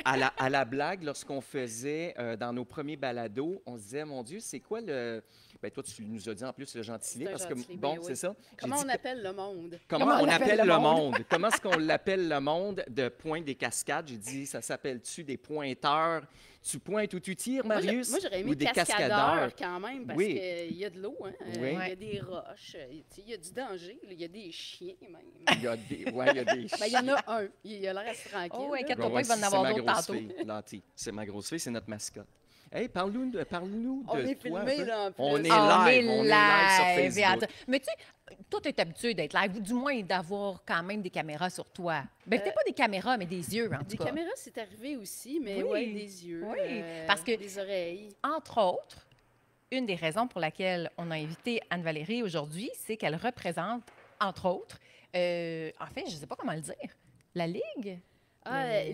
À la blague, lorsqu'on faisait dans nos premiers balados, on se disait, mon Dieu, c'est quoi le... Ben toi, tu nous as dit en plus le gentilé, C'est un parce que, gentilé, bon, ben oui. c'est ça. Comment J'ai on dit, appelle le monde? comment on appelle le monde? Comment est-ce qu'on l'appelle le monde de Pointe des Cascades? J'ai dit, ça s'appelle-tu des pointeurs? Tu pointes ou tu tires, Marius? Moi, j'aurais Ou aimé des cascadeur quand même, parce Oui. qu'il y a de l'eau, hein? Oui. Il y a des roches, il y a du danger, il y a des chiens même. Il y a des... Ouais, il y a des Ben, il y en a un, il a l'air assez tranquille. Oh, là. inquiète-toi Ouais, pas, il va en c'est avoir ma d'autres grosse tantôt. fille, Lanty. C'est ma grosse fille, c'est notre mascotte. Hey, parle-nous de On est toi un filmé, peu. là, en plus. On est On est live, on est live sur live. Facebook. Mais tu sais, toi, tu es habitué d'être live, ou du moins d'avoir quand même des caméras sur toi. Ben, peut-être pas des caméras, mais des yeux, en tout Des cas. caméras, c'est arrivé aussi, mais Oui. ouais, des yeux, Oui, parce que- des oreilles. Entre autres, une des raisons pour laquelle on a invité Anne-Valérie aujourd'hui, c'est qu'elle représente, entre autres, en fait, je ne sais pas comment le dire, la Ligue.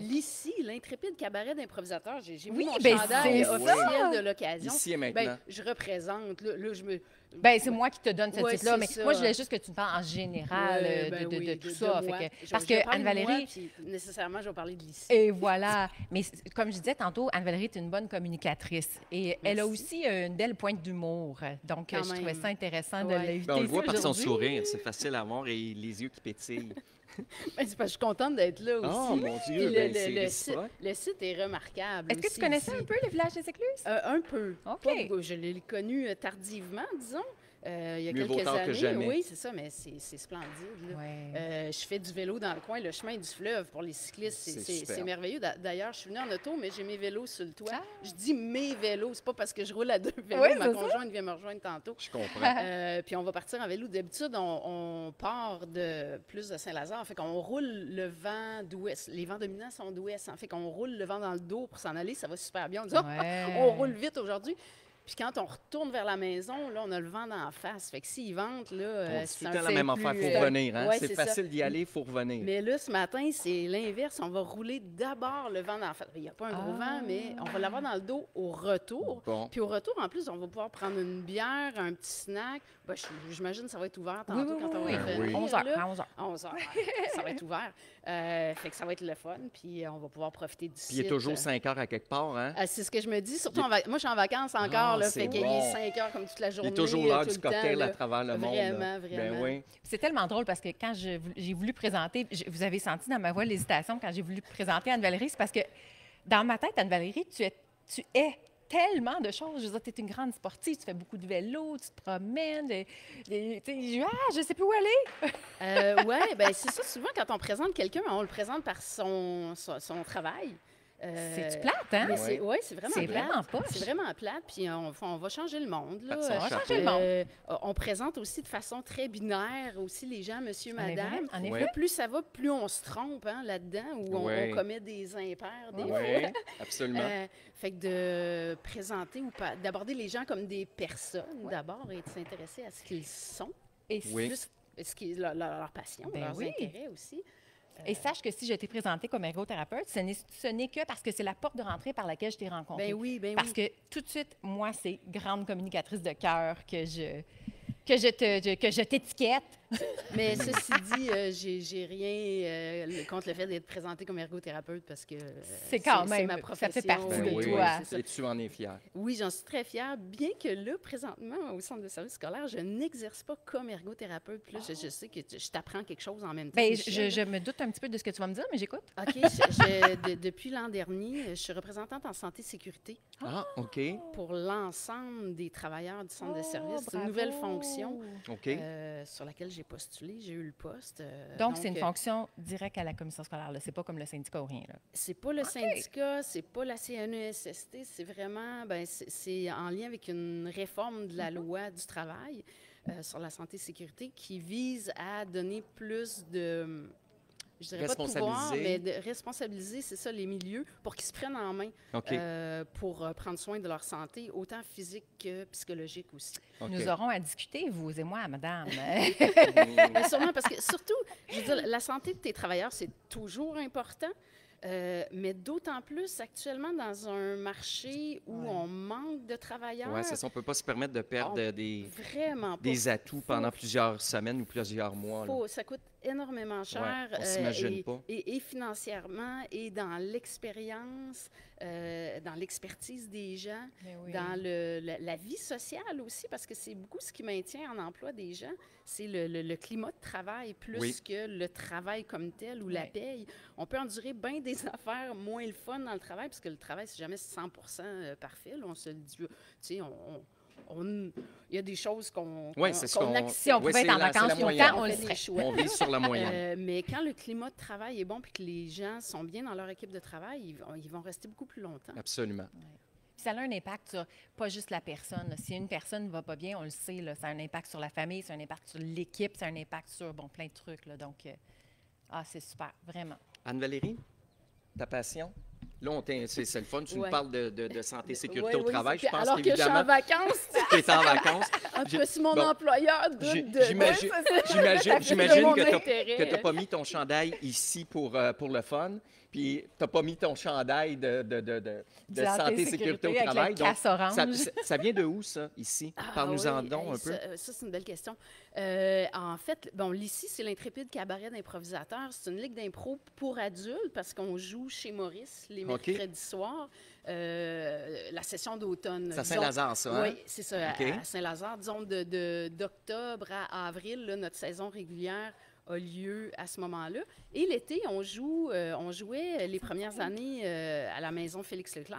L'ICI, l'intrépide cabaret d'improvisateurs, j'ai Oui, mis mon ben, chandail c'est officiel de l'occasion. Ici et maintenant. Ben, je représente, là, je me... Ben, c'est moi qui te donne ce Ouais, titre-là, c'est mais ça. moi, je voulais juste que tu me parles en général Ouais, de, ben oui, de tout ça. moi. Fait que- Je- parce je vais que parler de moi, Anne-Valérie, puis nécessairement, je vais parler de l'ICI. et voilà. Mais comme je disais tantôt, Anne-Valérie est une bonne communicatrice et elle a Merci. aussi une belle pointe d'humour. Donc, Quand je trouvais même. ça intéressant de Ouais. l'inviter. Ben, on le ici voit par son aujourd'hui. sourire, c'est facile à voir et les yeux qui pétillent. Ben, c'est parce que je suis contente d'être là aussi. Oh mon Puis Dieu, ben, c'est le site, réciproque. le site est remarquable. Est-ce que tu aussi connaissais ici. un peu le village des Écluses? Un peu. OK. Pas- je l'ai connu tardivement, disons. Il y a Mieux vaut quelques tard que années. jamais. Oui, c'est ça, mais c'est splendide. Là. Ouais. Je fais du vélo dans le coin, le chemin du fleuve pour les cyclistes, C'est c'est superbe. merveilleux. D'ailleurs, je suis venue en auto, mais j'ai mes vélos sur le toit. Ah. Je dis mes vélos, c'est pas parce que je roule à deux vélos. Oui, Ma c'est ça. conjointe vient me rejoindre tantôt. Je comprends. Puis on va partir en vélo. D'habitude, on part de plus de Saint-Lazare. Fait qu'on roule le vent d'ouest. Les vents dominants sont d'ouest. Fait qu'on roule le vent dans le dos pour s'en aller. Ça va super bien. On dit, oh, Ouais. on roule vite aujourd'hui. Puis quand on retourne vers la maison, là, on a le vent d'en face. Fait que s'il vente, là, On dit c'est tout un le temps la peu même affaire, plus, il faut revenir. Hein? ouais, c'est c'est ça. facile d'y aller, il faut revenir. Mais là, ce matin, c'est l'inverse. On va rouler d'abord le vent d'en face. Il n'y a pas un gros vent, mais on va l'avoir dans le dos au retour. Bon. Puis au retour, en plus, on va pouvoir prendre une bière, un petit snack. Ben, j'imagine que ça va être ouvert tantôt Oui, oui, quand on oui, va oui. revenir, 11 heures, là. à 11 heures. 11 heures, ça va être ouvert. Fait que ça va être le fun, puis on va pouvoir profiter du Puis il est site. toujours 5 heures à quelque part. Hein? C'est ce que je me dis, surtout moi je suis en vacances encore, Ah, là, c'est fait qu'il bon. est 5 heures comme toute la Il journée. est toujours l'heure tout du le temps, cocktail là. à travers le monde. Vraiment, là. vraiment. Ben oui. C'est tellement drôle parce que quand j'ai voulu présenter, vous avez senti dans ma voix l'hésitation quand j'ai voulu présenter Anne-Valérie, c'est parce que dans ma tête, Anne-Valérie, tu es tellement de choses. Je veux dire, tu es une grande sportive, tu fais beaucoup de vélo, tu te promènes, je sais plus où aller. Oui, ben c'est ça. Souvent, quand on présente quelqu'un, on le présente par son travail. C'est-tu plate, hein? Mais c'est vraiment C'est plate. vraiment poche. C'est vraiment plate, puis on va changer le monde. Là. Par son On va chapeau. changer le monde. On présente aussi de façon très binaire aussi les gens, monsieur, En effet, madame. en effet. Ouais. Là, plus ça va, plus on se trompe hein, là-dedans, où Ouais. on commet des impairs. Des Oui, absolument. Fait que de présenter ou pas, d'aborder les gens comme des personnes d'abord et de s'intéresser à ce qu'ils sont, Et, Oui. plus ce qui est leur passion, Ben leurs oui. intérêts aussi. et sache que si je t'ai présentée comme ergothérapeute, ce n'est que parce que c'est la porte de rentrée par laquelle je t'ai rencontrée. Ben oui, ben Parce oui. que tout de suite, moi, c'est grande communicatrice de cœur que je t'étiquette. Mais ceci dit, j'ai rien contre le fait d'être présentée comme ergothérapeute parce que C'est quand même, ma ça profession. fait partie Ben de oui, toi. c'est ça. Et tu en es fier. Oui, j'en suis très fière, bien que là, présentement, au centre de service scolaire, je n'exerce pas comme ergothérapeute. Puis là, je sais que je t'apprends quelque chose en même temps. Ben, Michel. je me doute un petit peu de ce que tu vas me dire, mais j'écoute. OK, depuis l'an dernier, je suis représentante en santé-sécurité Ah, OK. pour l'ensemble des travailleurs du centre de Oh, service. C'est une bravo. nouvelle fonction OK. sur laquelle j'ai postulé. J'ai eu le poste. Donc, c'est une fonction directe à la commission scolaire. Là. C'est pas comme le syndicat ou rien. Là. C'est pas le syndicat, c'est pas la CNESST, c'est vraiment, c'est en lien avec une réforme de la loi du travail sur la santé et sécurité qui vise à donner plus de je dirais pas de pouvoir, Responsabiliser. mais de responsabiliser, c'est ça, les milieux, pour qu'ils se prennent en main OK. pour prendre soin de leur santé, autant physique que psychologique aussi. OK. Nous aurons à discuter, vous et moi, madame. Mais sûrement parce que, surtout, je veux dire, la santé de tes travailleurs, c'est toujours important. Mais d'autant plus actuellement dans un marché où Ouais. on manque de travailleurs. Oui, c'est ça. On ne peut pas se permettre de perdre Vraiment pas. des atouts pendant plusieurs semaines ou plusieurs mois. là. Ça coûte énormément cher. on s'imagine pas. Et financièrement, et dans l'expérience, dans l'expertise des gens, Mais oui. dans la vie sociale aussi, parce que c'est beaucoup ce qui maintient en emploi des gens, c'est le climat de travail plus Oui. que le travail comme tel ou la Ouais. paye. On peut endurer bien des affaires moins le fun dans le travail, parce que le travail, c'est jamais 100% parfait. Là, on se le dit, tu sais, il y a des choses qu'on Oui, c'est ce qu'on... accepte. Si on Oui, pouvait être en c'est la vacances tout le moyenne. temps, on le fait des serait. choix. On vise sur la moyenne. Mais quand le climat de travail est bon puis que les gens sont bien dans leur équipe de travail, ils vont rester beaucoup plus longtemps. Absolument. Puis ça a un impact sur pas juste la personne. là. Si une personne ne va pas bien, on le sait, là, ça a un impact sur la famille, ça a un impact sur l'équipe, ça a un impact sur plein de trucs. Là. Donc, c'est super, vraiment. Anne-Valérie, ta passion? Là, c'est le fun. Tu nous Ouais. parles de santé et sécurité Oui, au oui, travail. c'est Je que- pense alors que je suis en qu'évidemment, vacances, tu es en vacances. un J'ai- peu si mon bon, employeur doute de J'imagine de j'imagine mon que intérêt. tu n'as pas mis ton chandail ici pour le fun, puis tu n'as pas mis ton chandail de santé et sécurité au avec travail. la Donc, casse orange. ça vient de où, ça, ici? Parle-nous-en oui, donc un hey, peu. ça, c'est une belle question. En fait, bon, l'ICI, c'est l'Intrépide Cabaret d'improvisateurs. C'est une ligue d'impro pour adultes parce qu'on joue chez Maurice les OK. mercredis soirs, la session d'automne. C'est à disons. Saint-Lazare, ça, hein? Oui, c'est ça, OK. à Saint-Lazare. Disons, d'octobre à avril, là, notre saison régulière a lieu à ce moment-là. Et l'été, on jouait les premières années à la maison Félix-Leclerc.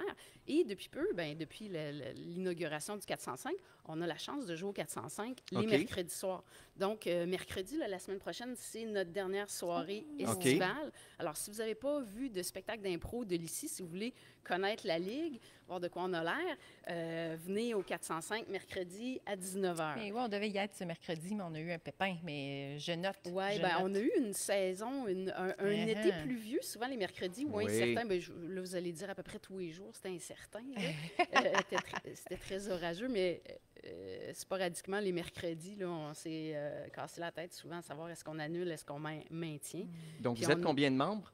Et depuis peu, depuis l'inauguration du 405, on a la chance de jouer au 405 les OK. mercredis soirs. Donc, mercredi, là, la semaine prochaine, c'est notre dernière soirée OK. estivale. Alors, si vous n'avez pas vu de spectacle d'impro de l'ICI, si vous voulez connaître la Ligue, voir de quoi on a l'air, venez au 405 mercredi à 19h. Mais oui, on devait y être ce mercredi, mais on a eu un pépin. Mais je note. Oui, je on note. a eu une saison, un été Uh-huh. pluvieux, souvent les mercredis, ou Oui. incertain. Là, vous allez dire à peu près tous les jours, c'était incertain. C'était très orageux, mais sporadiquement, les mercredis, là, on s'est cassé la tête souvent à savoir est-ce qu'on annule, est-ce qu'on maintient. Donc, Puis vous êtes on- combien de membres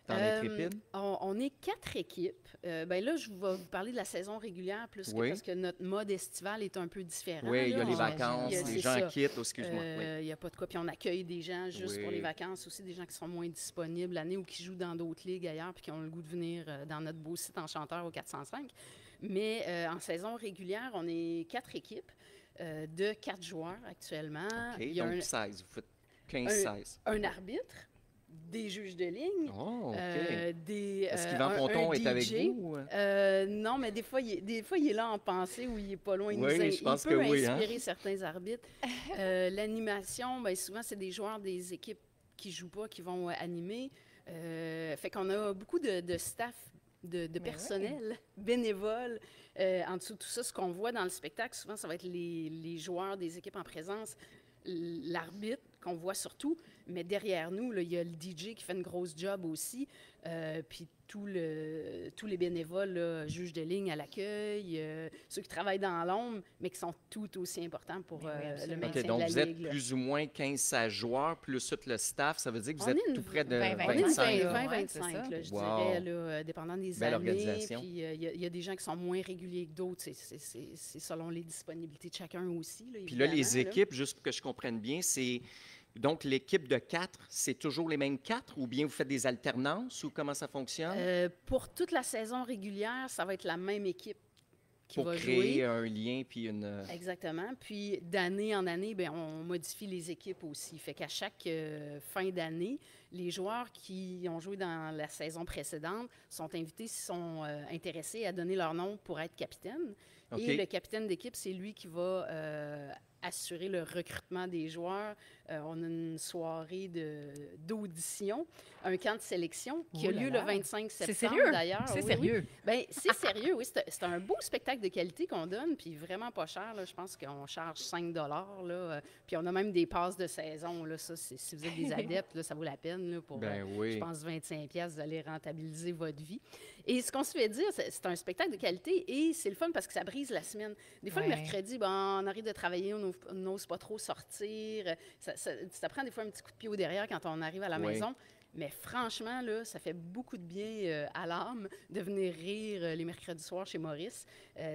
dans l'Intrépide? On est 4 équipes. Là, je vais vous parler de la saison régulière plus que Oui. parce que notre mode estival est un peu différent. Oui, il y a là. les On- vacances, il y a- les c'est gens ça. quittent. Oh, excuse-moi. Oui. Il n'y a pas de quoi. Puis on accueille des gens juste pour Oui. les vacances aussi, des gens qui sont moins disponibles l'année ou qui jouent dans d'autres ligues ailleurs puis qui ont le goût de venir dans notre beau site enchanteur au 405. Mais en saison régulière, on est 4 équipes de 4 joueurs actuellement. OK, Il y a donc 16. Vous faites 15-16. un arbitre, des juges de ligne, Oh, OK. Est-ce Est-ce qu'Yvan Ponton est avec vous? non, mais des fois, il est là en pensée ou il est pas loin. Oui, je pense il peut que oui, hein. inspirer certains arbitres. L'animation, souvent, c'est des joueurs des équipes qui jouent pas, qui vont animer. Fait qu'on a beaucoup de staff, de personnel bénévole. En dessous de tout ça, ce qu'on voit dans le spectacle, souvent, ça va être les joueurs des équipes en présence, l'arbitre qu'on voit surtout, mais derrière nous, là, il y a le DJ qui fait une grosse job aussi, puis tous les bénévoles, là, juges de ligne à l'accueil, ceux qui travaillent dans l'ombre, mais qui sont tout aussi importants pour Mais oui, le absolument. maintien OK, donc de la vous êtes Ligue. là. plus ou moins 15-16 joueurs, plus tout le staff. Ça veut dire que vous On êtes est une tout près de 20, On est une 25. 20, là. 20, Ouais, c'est 25, ça. là, je Wow. dirais, là, dépendant des Belle années. organisation. Puis il y a des gens qui sont moins réguliers que d'autres. C'est selon les disponibilités de chacun aussi. Là, Puis là, les évidemment, là. équipes, juste pour que je comprenne bien, c'est... Donc, l'équipe de 4, c'est toujours les mêmes 4 ou bien vous faites des alternances ou comment ça fonctionne Pour toute la saison régulière, ça va être la même équipe qui pour va créer jouer. un lien puis une... Exactement. Puis d'année en année, on modifie les équipes aussi. Fait qu'à chaque fin d'année, les joueurs qui ont joué dans la saison précédente sont invités, s'ils sont intéressés, à donner leur nom pour être capitaine. OK. Et le capitaine d'équipe, c'est lui qui va assurer le recrutement des joueurs, on a une soirée d'audition, un camp de sélection qui a lieu le 25 septembre d'ailleurs. C'est Oui, sérieux? oui. Bien, c'est sérieux, oui. C'est un beau spectacle de qualité qu'on donne, puis vraiment pas cher. Là. Je pense qu'on charge 5 là, puis on a même des passes de saison. Là, ça, si vous êtes des adeptes, là, ça vaut la peine là, pour, je pense, 25 $, vous allez rentabiliser votre vie. Et ce qu'on se fait dire, c'est un spectacle de qualité et c'est le fun parce que ça brise la semaine. Des fois, le mercredi, on arrive de travailler, on n'ose pas trop sortir. Ça prend des fois un petit coup de pied au derrière quand on arrive à la maison. Mais franchement, là, ça fait beaucoup de bien à l'âme de venir rire les mercredis soirs chez Maurice.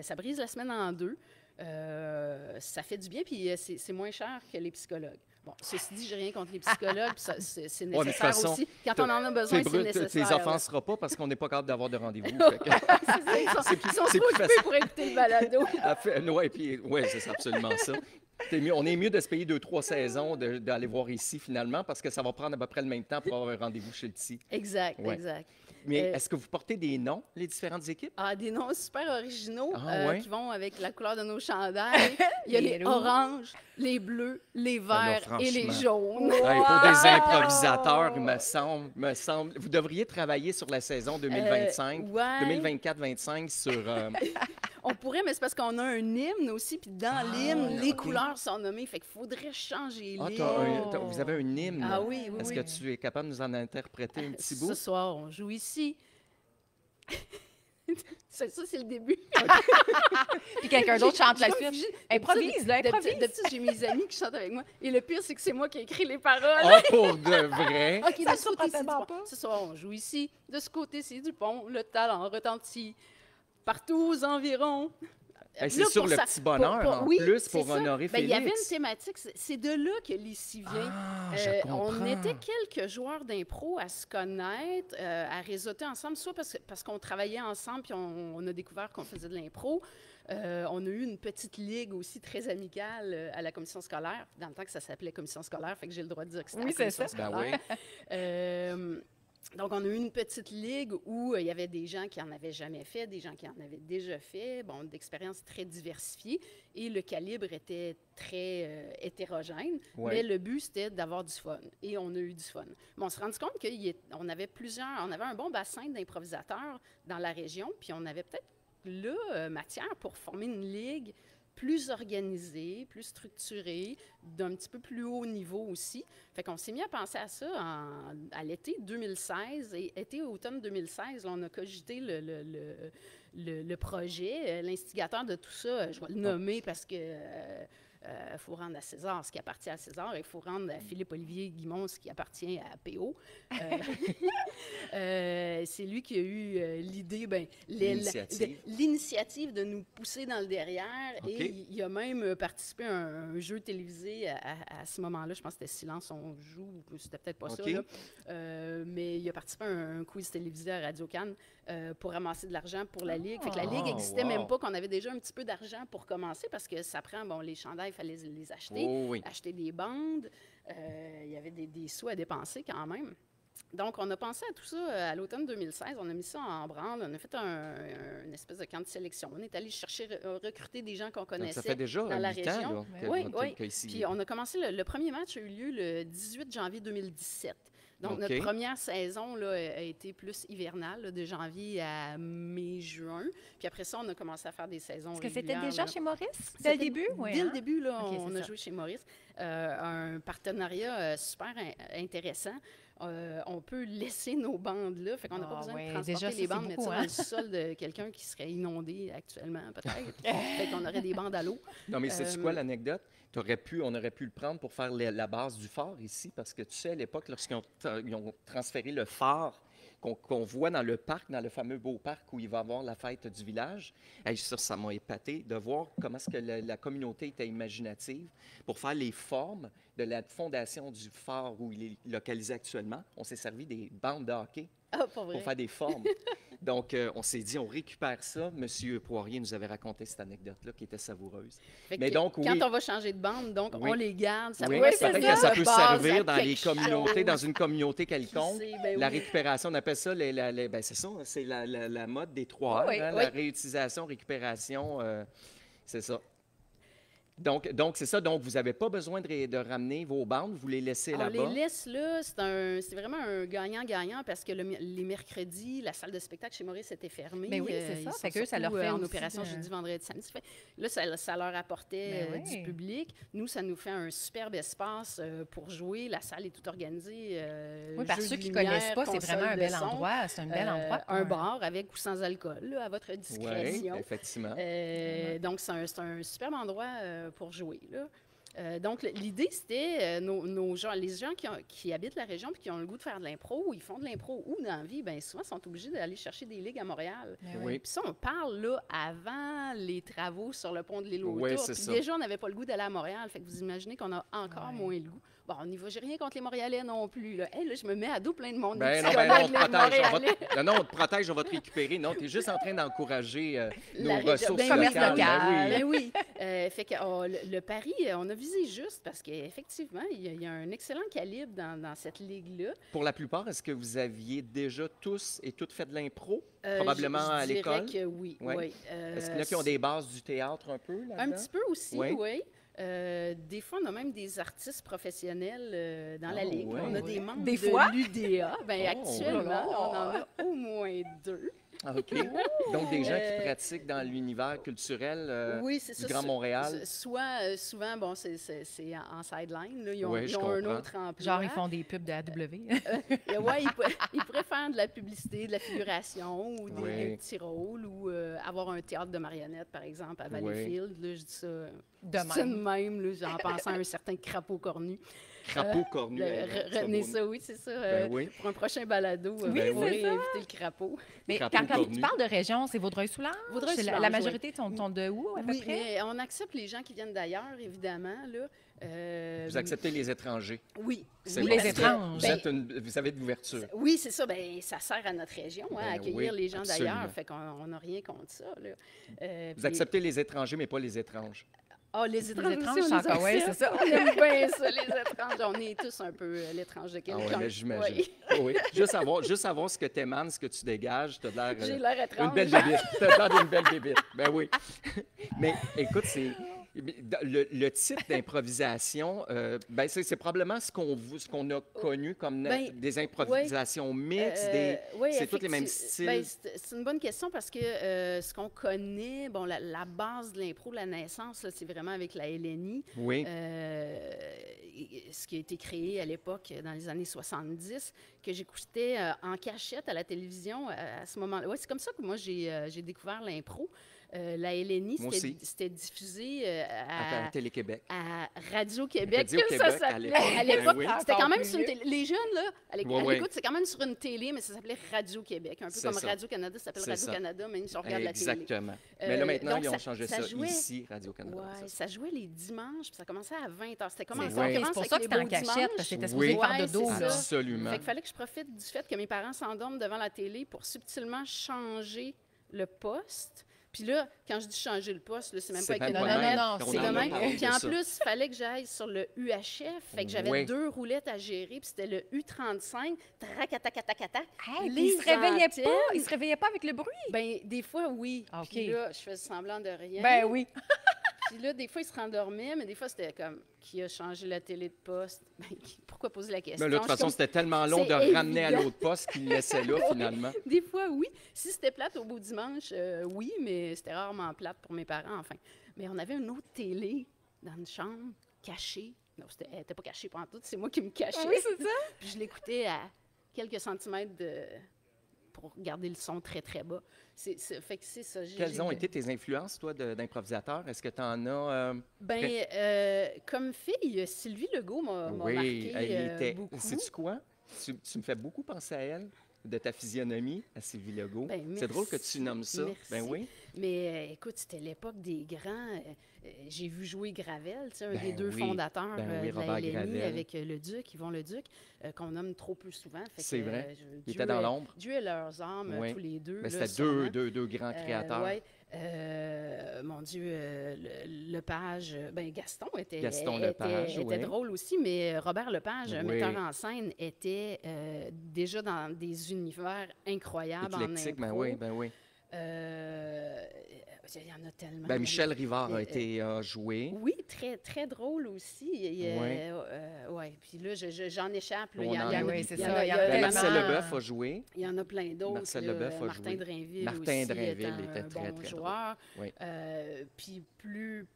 Ça brise la semaine en deux. Ça fait du bien, puis c'est moins cher que les psychologues. Bon, ceci dit, j'ai rien contre les psychologues, puis c'est nécessaire aussi. Quand on en a besoin, c'est nécessaire. Tu les offenseras pas parce qu'on n'est pas capable d'avoir de rendez-vous. Ils sont trop occupés pour écouter le balado. Oui, c'est absolument ça. On est mieux de se payer 2-3 saisons d'aller voir ici, finalement, parce que ça va prendre à peu près le même temps pour avoir un rendez-vous chez le psy. Exact, exact. Mais est-ce que vous portez des noms, les différentes équipes? Ah, des noms super originaux qui vont avec la couleur de nos chandails. Il y a les oranges, les bleus, les verts et les jaunes. Pour des improvisateurs, il me semble. Vous devriez travailler sur la saison 2025, 2024-25 sur... On pourrait, mais c'est parce qu'on a un hymne aussi, puis dans l'hymne, les couleurs sont nommées, fait qu'il faudrait changer l'hymne. Vous avez un hymne? Ah oui, oui. Est-ce que tu es capable de nous en interpréter un petit bout? Ce soir, on joue ici. Ça, c'est le début. Puis quelqu'un d'autre chante la suite. Improvise, là, improvise. D'habitude, j'ai mes amis qui chantent avec moi. Et le pire, c'est que c'est moi qui ai écrit les paroles. Ah, pour de vrai? OK, de ce côté, c'est du pont. Ce soir, on joue ici. De ce côté, c'est du pont. Le talent retentit partout aux environs. C'est sur le petit bonheur, plus, pour honorer Félix. Il y avait une thématique. C'est de là que l'ICI vient. On était quelques joueurs d'impro à se connaître, à réseauter ensemble, soit parce qu'on travaillait ensemble puis on a découvert qu'on faisait de l'impro. On a eu une petite ligue aussi très amicale à la commission scolaire, dans le temps que ça s'appelait commission scolaire, fait que j'ai le droit de dire que c'était la commission scolaire. Donc, on a eu une petite ligue où il y avait des gens qui n'en avaient jamais fait, des gens qui en avaient déjà fait, d'expériences très diversifiées. Et le calibre était très hétérogène. Mais le but, c'était d'avoir du fun. Et on a eu du fun. Mais on s'est rendu compte qu'on avait on avait un bon bassin d'improvisateurs dans la région, puis on avait peut-être là matière pour former une ligue plus organisée, plus structurée, d'un petit peu plus haut niveau aussi. Fait qu'on s'est mis à penser à ça à l'été 2016 et automne 2016. Là, on a cogité le projet. L'instigateur de tout ça, je vais le nommer parce que faut rendre à César ce qui appartient à César et il faut rendre à Philippe-Olivier Guimond ce qui appartient à PO. C'est lui qui a eu l'idée, l'initiative de nous pousser dans le derrière. Et il a même participé à un jeu télévisé à ce moment-là. Je pense que c'était Silence on joue, c'était peut-être pas ça. Là. Mais il a participé à un quiz télévisé à Radio-Can pour ramasser de l'argent pour la Ligue. Fait que la Ligue n'existait même pas, qu'on avait déjà un petit peu d'argent pour commencer parce que ça prend, les chandails, il fallait les acheter, acheter des bandes. Il y avait des sous à dépenser quand même. Donc, on a pensé à tout ça à l'automne 2016. On a mis ça en branle. On a fait une espèce de camp de sélection. On est allé chercher, recruter des gens qu'on connaissait ça fait déjà dans la 8 région. Ans, oui. Puis, on a commencé, le premier match a eu lieu le 18 janvier 2017. Donc, notre première saison là, a été plus hivernale, là, de janvier à mai-juin. Puis après ça, on a commencé à faire des saisons régulières. Est-ce que c'était déjà chez Maurice, dès le début? Dès le début, là, on a joué chez Maurice. Un partenariat super intéressant. On peut laisser nos bandes là, fait qu'on n'a pas besoin de transporter les bandes, mettre ça dans le sol de quelqu'un qui serait inondé actuellement, peut-être. Fait qu'on aurait des bandes à l'eau. Non, mais c'est quoi l'anecdote? On aurait pu le prendre pour faire la base du phare ici, parce que tu sais, à l'époque, lorsqu'ils ont transféré le phare qu'on voit dans le parc, dans le fameux beau parc où il va y avoir la fête du village, ça m'a épaté de voir comment est-ce que la communauté était imaginative pour faire les formes de la fondation du phare où il est localisé actuellement. On s'est servi des bandes de hockey pour faire des formes. Donc, on s'est dit, on récupère ça. Monsieur Poirier nous avait raconté cette anecdote-là qui était savoureuse. Mais donc, quand on va changer de bande, donc on les garde. Ça peut-être que ça peut servir dans les communautés, dans une communauté quelconque. La récupération, on appelle ça, c'est ça, c'est la mode des 3 R, la réutilisation, récupération, c'est ça. Donc c'est ça. Donc, vous n'avez pas besoin de ramener vos bandes. Vous les laissez On là-bas. les laisse là, c'est vraiment un gagnant-gagnant parce que les mercredis, la salle de spectacle chez Maurice était fermée. Ben oui, c'est ça. Ils Fait sont qu'eux, ça leur surtout, fait en aussi opération de- jeudi, vendredi, samedi. Là, ça leur apportait Ben oui. du public. Nous, ça nous fait un superbe espace pour jouer. La salle est toute organisée. Oui, parce que jeux ceux de qui ne lumière, connaissent pas, c'est console vraiment un de bel son, endroit. C'est un bel endroit. pour un bar avec ou sans alcool, là, à votre Oui, discrétion. effectivement. Donc, c'est un superbe endroit pour jouer. Là. Donc, l'idée, c'était nos gens, les gens qui habitent la région et qui ont le goût de faire de l'impro, ou ils font de l'impro ou dans la vie, bien souvent, sont obligés d'aller chercher des ligues à Montréal. Ben Oui. Puis ça, on parle là avant les travaux sur le pont de l'île aux Oui, Tours. c'est Puis ça. déjà, on n'avait pas le goût d'aller à Montréal. Fait que vous imaginez qu'on a encore Ouais. moins le goût. Bon, on y va. J'ai rien contre les Montréalais non plus. Là, hey, là je me mets à dos plein de monde. des Ben non, petits ben non, on te collègues, les protège. Montréalais. Non, on te protège, on va te récupérer. Non, tu es juste en train d'encourager nos La région. ressources Ben, commerce locales. local. Ben oui. Ben oui. Fait que le pari, on a visé juste parce qu'effectivement, il y a un excellent calibre dans cette ligue-là. Pour la plupart, est-ce que vous aviez déjà tous et toutes fait de l'impro? Euh, Probablement je à dirais l'école? que oui. Ouais. Oui. Est-ce qu'il y en a qui ont des bases du théâtre un peu là-dedans? Un petit peu aussi, Oui. oui. Des fois, on a même des artistes professionnels dans la Oh, Ligue. ouais. On a des membres Des de fois? l'UDA. Ben, Oh, actuellement, on en a au moins 2. Ah, OK. Donc, des gens qui pratiquent dans l'univers culturel Oui, c'est du ça. Grand Montréal. Soit, souvent, bon, c'est en sideline. Là. Ils ont, Oui, je ils ont un comprends. autre emploi. Genre, ils font des pubs de AW. Ouais, ils pourraient faire de la publicité, de la figuration ou Oui. des petits rôles ou avoir un théâtre de marionnettes, par exemple, à Oui. Valleyfield. Là, je dis ça De c'est même. même, là, en pensant à un certain crapaud cornu. Crapaud cornu. Retenez beau. ça, oui, c'est ça. Ben oui. Pour un prochain balado, Oui, vous c'est pourrez ça. inviter le crapaud. Mais Crapaud quand cornu. tu parles de région, c'est Vaudreuil-Soulanges? Vaudreuil-Soulanges, La oui. majorité sont de où, à peu Oui, près? mais on accepte les gens qui viennent d'ailleurs, évidemment. Là. Vous acceptez les étrangers. Oui. C'est oui, les parce que- étranges. Vous, ben, vous avez de l'ouverture. oui, c'est ça. Ben, ça sert à notre région, hein, Ben à accueillir oui, les gens absolument. d'ailleurs. Fait qu'on n'a rien contre ça. Là. Vous Puis- acceptez les étrangers, mais pas les étranges. Ah, les étranges, étranges, aussi, on c'est les encore- ouais, accepte. c'est ça. On aime bien ça, les étranges. On est tous un peu l'étrange de Ah quelqu'un. oui, mais j'imagine. Oui. Oui. Juste savoir ce que t'émanes, ce que tu dégages, tu as l'air... J'ai l'air étrange. une belle bébite. Tu as l'air d'une belle bébite. Ben oui. Mais écoute, c'est... Le type d'improvisation, ben c'est probablement ce qu'on a connu comme Ben, des improvisations mixtes, oui, c'est tous les mêmes effectivement. Ben, styles. c'est une bonne question parce que ce qu'on connaît, bon, la base de l'impro, la naissance, là, c'est vraiment avec la LNI. Oui. Ce qui a été créé à l'époque, dans les années 70, que j'écoutais en cachette à la télévision à ce moment-là. Ouais, c'est comme ça que moi, j'ai découvert l'impro. La LNI, Moi aussi. c'était diffusé À Télé-Québec. à Radio-Québec, Radio-Québec, ça à s'appelait l'époque. à l'époque. Ben oui. C'était quand Encore même plus sur une vieux. télé. Les jeunes, là, à Ouais, ouais. l'écoute, c'est quand même sur une télé, mais ça s'appelait Radio-Québec. Un peu C'est comme ça. Radio-Canada, ça s'appelle C'est ça. Radio-Canada, même si on regarde la télé. Exactement. Mais là, maintenant, donc ils ont ça- changé ça ça, jouait- ici, Radio-Canada. Ouais, c'est ça. ça jouait les dimanches, puis ça commençait à 20h. C'était comme en C'est Ouais, concurrence c'est pour avec ça que les c'était en beaux cachette, dimanches. parce que c'était Oui. supposé faire de Ouais, dos, c'est là. ça. Absolument. Fait qu'il fallait que je profite du fait que mes parents s'endorment devant la télé pour subtilement changer le poste. Puis là, quand je dis changer le poste, là, c'est même C'est pas avec même une pas non, même. non, On c'est en de a même. parlé de Puis en ça. plus, il fallait que j'aille sur le UHF. Fait que j'avais Oui. 2 roulettes à gérer. Puis c'était le U35. Tracatacatacata. Hey, puis Les ils se réveillaient antennes. pas. Ils se réveillaient pas avec le bruit. Ben, des fois, oui. Ah, OK. Puis là, je faisais semblant de rien. Ben oui. Puis là, des fois, ils se rendormaient, mais des fois, c'était comme qui a changé la télé de poste. Ben, pourquoi poser la question? Mais là, de toute Je suis façon, comme- c'était tellement long de C'est ramener à évident. l'autre poste qu'ils le laissaient là, finalement. Des fois, oui. Si c'était plate au beau dimanche, oui, mais c'était rarement plate pour mes parents, enfin. Mais on avait une autre télé dans une chambre, cachée. Non, elle n'était pas cachée pendant tout, c'est moi qui me cachais. Oui, c'est ça. Puis je l'écoutais à quelques centimètres pour garder le son très, très bas. Fait que c'est ça. Quelles ont été tes influences, toi, d'improvisateur? Est-ce que tu en as... Ben, comme fille, Sylvie Legault m'a oui, marqué elle était... beaucoup. Sais-tu quoi? Tu me fais beaucoup penser à elle, de ta physionomie, à Sylvie Legault. Ben, C'est drôle que merci. tu nommes ça. Merci. Ben oui. Mais écoute, c'était l'époque des grands. J'ai vu jouer Gravel, tu sais, un Ben des deux oui. fondateurs Ben oui, de la Robert LNI Gravel. avec le Duc, Yvon le Duc, qu'on nomme trop peu souvent. Fait C'est que, vrai. Dieu Il était dans ait- l'ombre. Dieu ait leurs âmes, Oui. tous les deux. Mais là, c'était sûrement. deux grands créateurs. Ouais. Mon Dieu, Lepage, ben Gaston était, Gaston Lepage, était oui. drôle aussi, mais Robert Lepage, Oui. metteur en scène, était déjà dans des univers incroyables en Éclectique, ben impro. oui, ben oui. il y en a tellement. Ben, Michel Rivard a été joué. Oui, très, très drôle aussi. Ouais. Puis là, j'en échappe. Là. On en a- oublie oui, c'est plein. ça. Il y en a Ben, tellement. Marcel Leboeuf a joué. Il y en a plein d'autres. Marcel là. Leboeuf a Martin joué. Drainville Martin aussi Drainville est était un très, bon très joueur. Oui. Puis plus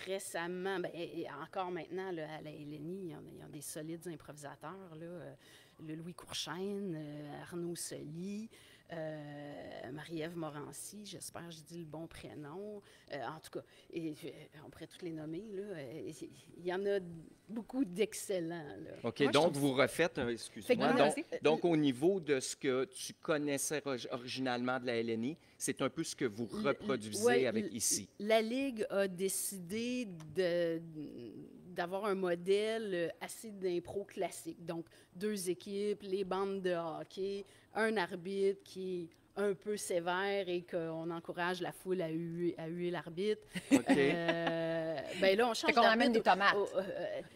récemment, et encore maintenant, là, à la LNI, il y a des solides improvisateurs. Là, le Louis Courchaine, Arnaud Soli, Marie-Ève Morancy, j'espère que je dis le bon prénom. En tout cas, on pourrait tous les nommer. Là, il y en a beaucoup d'excellents. Là. OK, Moi, je donc trouve vous refaites, excuse-moi, Fait que donc au niveau de ce que tu connaissais originalement de la LNI, c'est un peu ce que vous reproduisez Ouais, avec ici. La Ligue a décidé d'avoir un modèle assez d'impro classique. Donc, 2 équipes, les bandes de hockey, un arbitre qui est un peu sévère et qu'on encourage la foule à huer l'arbitre. OK. Ben là, on change Fait qu'on amène des d'arbitre.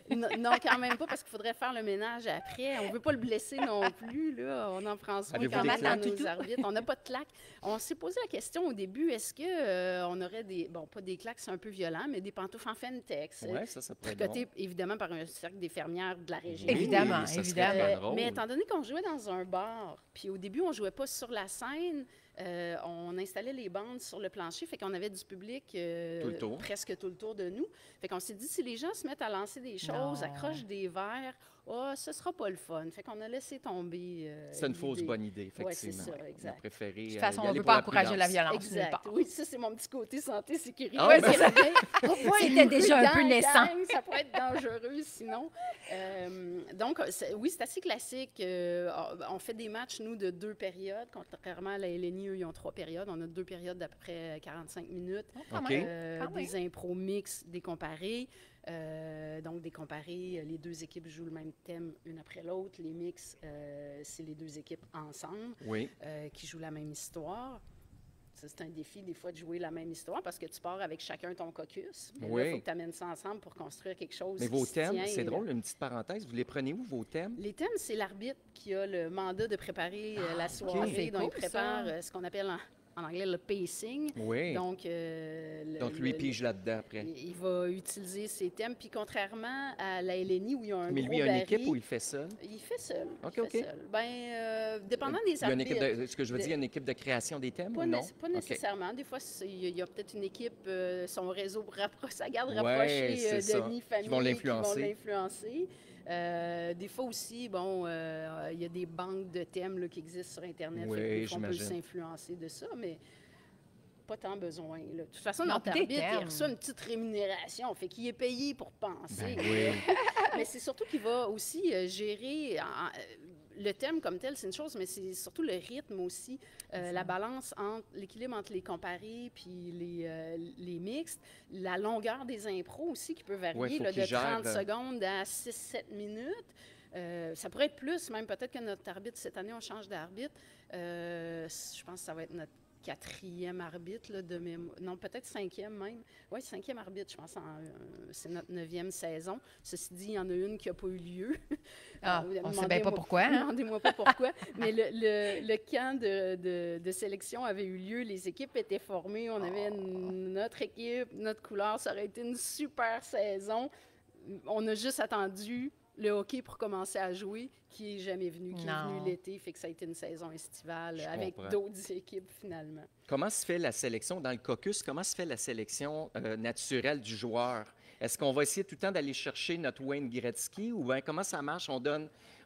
tomates. Non, quand même pas, parce qu'il faudrait faire le ménage après. On veut pas le blesser non plus. Là. On en prend soin Avez-vous quand des même dans claques? nos arbitres. On n'a pas de claques. On s'est posé la question au début, est-ce que on aurait des... Bon, pas des claques, c'est un peu violent, mais des pantoufles en Fentex. Oui, ça pourrait être Tricotées, bon. évidemment, par un cercle des fermières de la région. Oui, Évidemment, ça serait évidemment. bien drôle. Mais étant donné qu'on jouait dans un bar, puis au début, on jouait pas sur la scène, on installait les bandes sur le plancher, fait qu'on avait du public Tout le tour. presque tout le tour de nous. Fait qu'on s'est dit, si les gens se mettent à lancer des choses, Non. accrochent des verres, ce sera pas le fun. Fait qu'on a laissé tomber C'est une fausse l'idée. bonne idée, Ouais, effectivement. c'est ça, On a exact. préféré De toute façon, y on ne aller veut pour pas encourager la prudence. violence nulle Exact. part. Oui, ça, c'est mon petit côté santé, sécurité. Ah, ben, C'était déjà un peu Gang, naissant. gang, ça pourrait être dangereux sinon. Donc, oui, c'est assez classique. On fait des matchs, nous, de 2 périodes. Contrairement à la LNI, eux, ils ont 3 périodes. On a 2 périodes d'à peu près 45 minutes. Quand OK. même. Quand Des impros mix, des comparés. Donc, des comparés, les 2 équipes jouent le même thème une après l'autre. Les mix, c'est les 2 équipes ensemble Oui. qui jouent la même histoire. Ça, c'est un défi, des fois, de jouer la même histoire parce que tu pars avec chacun ton caucus. Mais Oui. il faut que tu amènes ça ensemble pour construire quelque chose. Mais qui vos se thèmes, tient, c'est là. drôle, une petite parenthèse, vous les prenez où, vos thèmes? Les thèmes, c'est l'arbitre qui a le mandat de préparer la C'est soirée. Donc, il cool, prépare ça. ce qu'on appelle en anglais le pacing. Oui. Donc, Donc, lui, pige là-dedans après. il va utiliser ses thèmes. Puis, contrairement à la LNI, où il y a un Mais gros lui, il a une baril, équipe ou il fait seul? il fait seul. OK, il fait OK. seul. Ben, dépendant des Il y a une équipe arbitres. ce que je veux dire, il y a une équipe de création des thèmes Pas, ou non? pas OK. nécessairement. Des fois, il y a peut-être une équipe, son réseau, sa garde Ouais, rapprochée c'est ça. d'amis, famille, Qui vont l'influencer. Des fois aussi, bon, il y a des banques de thèmes là, qui existent sur Internet. Oui, Fait que des fois, on peut j'imagine. s'influencer de ça, mais pas tant besoin. Là. De toute façon, Non, notre des arbitre, il thèmes. reçoit une petite rémunération, fait qu'il est payé pour penser. Ben oui. Mais c'est surtout qu'il va aussi gérer... le thème comme tel, c'est une chose, mais c'est surtout le rythme aussi, la balance entre l'équilibre entre les comparés puis les mixtes, la longueur des impros aussi qui peut varier Ouais, faut là, qu'il de gère, 30 secondes à 6-7 minutes. Ça pourrait être plus, même peut-être que notre arbitre, cette année, on change d'arbitre. Je pense que ça va être notre 4e arbitre là, de mémoire. Non, peut-être 5e même. Oui, 5e arbitre, je pense. C'est notre 9e saison. Ceci dit, il y en a une qui n'a pas eu lieu. Ah, on sait bien pas pourquoi. Hein? Demandez-moi pas pourquoi. Mais le camp de sélection avait eu lieu. Les équipes étaient formées. On avait notre équipe, notre couleur. Ça aurait été une super saison. On a juste attendu le hockey pour commencer à jouer, qui n'est jamais venu, qui est Non. venu l'été. Fait que ça a été une saison estivale Je avec comprends. d'autres équipes, finalement. Comment se fait la sélection dans le caucus? Comment se fait la sélection naturelle du joueur? Est-ce qu'on va essayer tout le temps d'aller chercher notre Wayne Gretzky ou bien comment ça marche?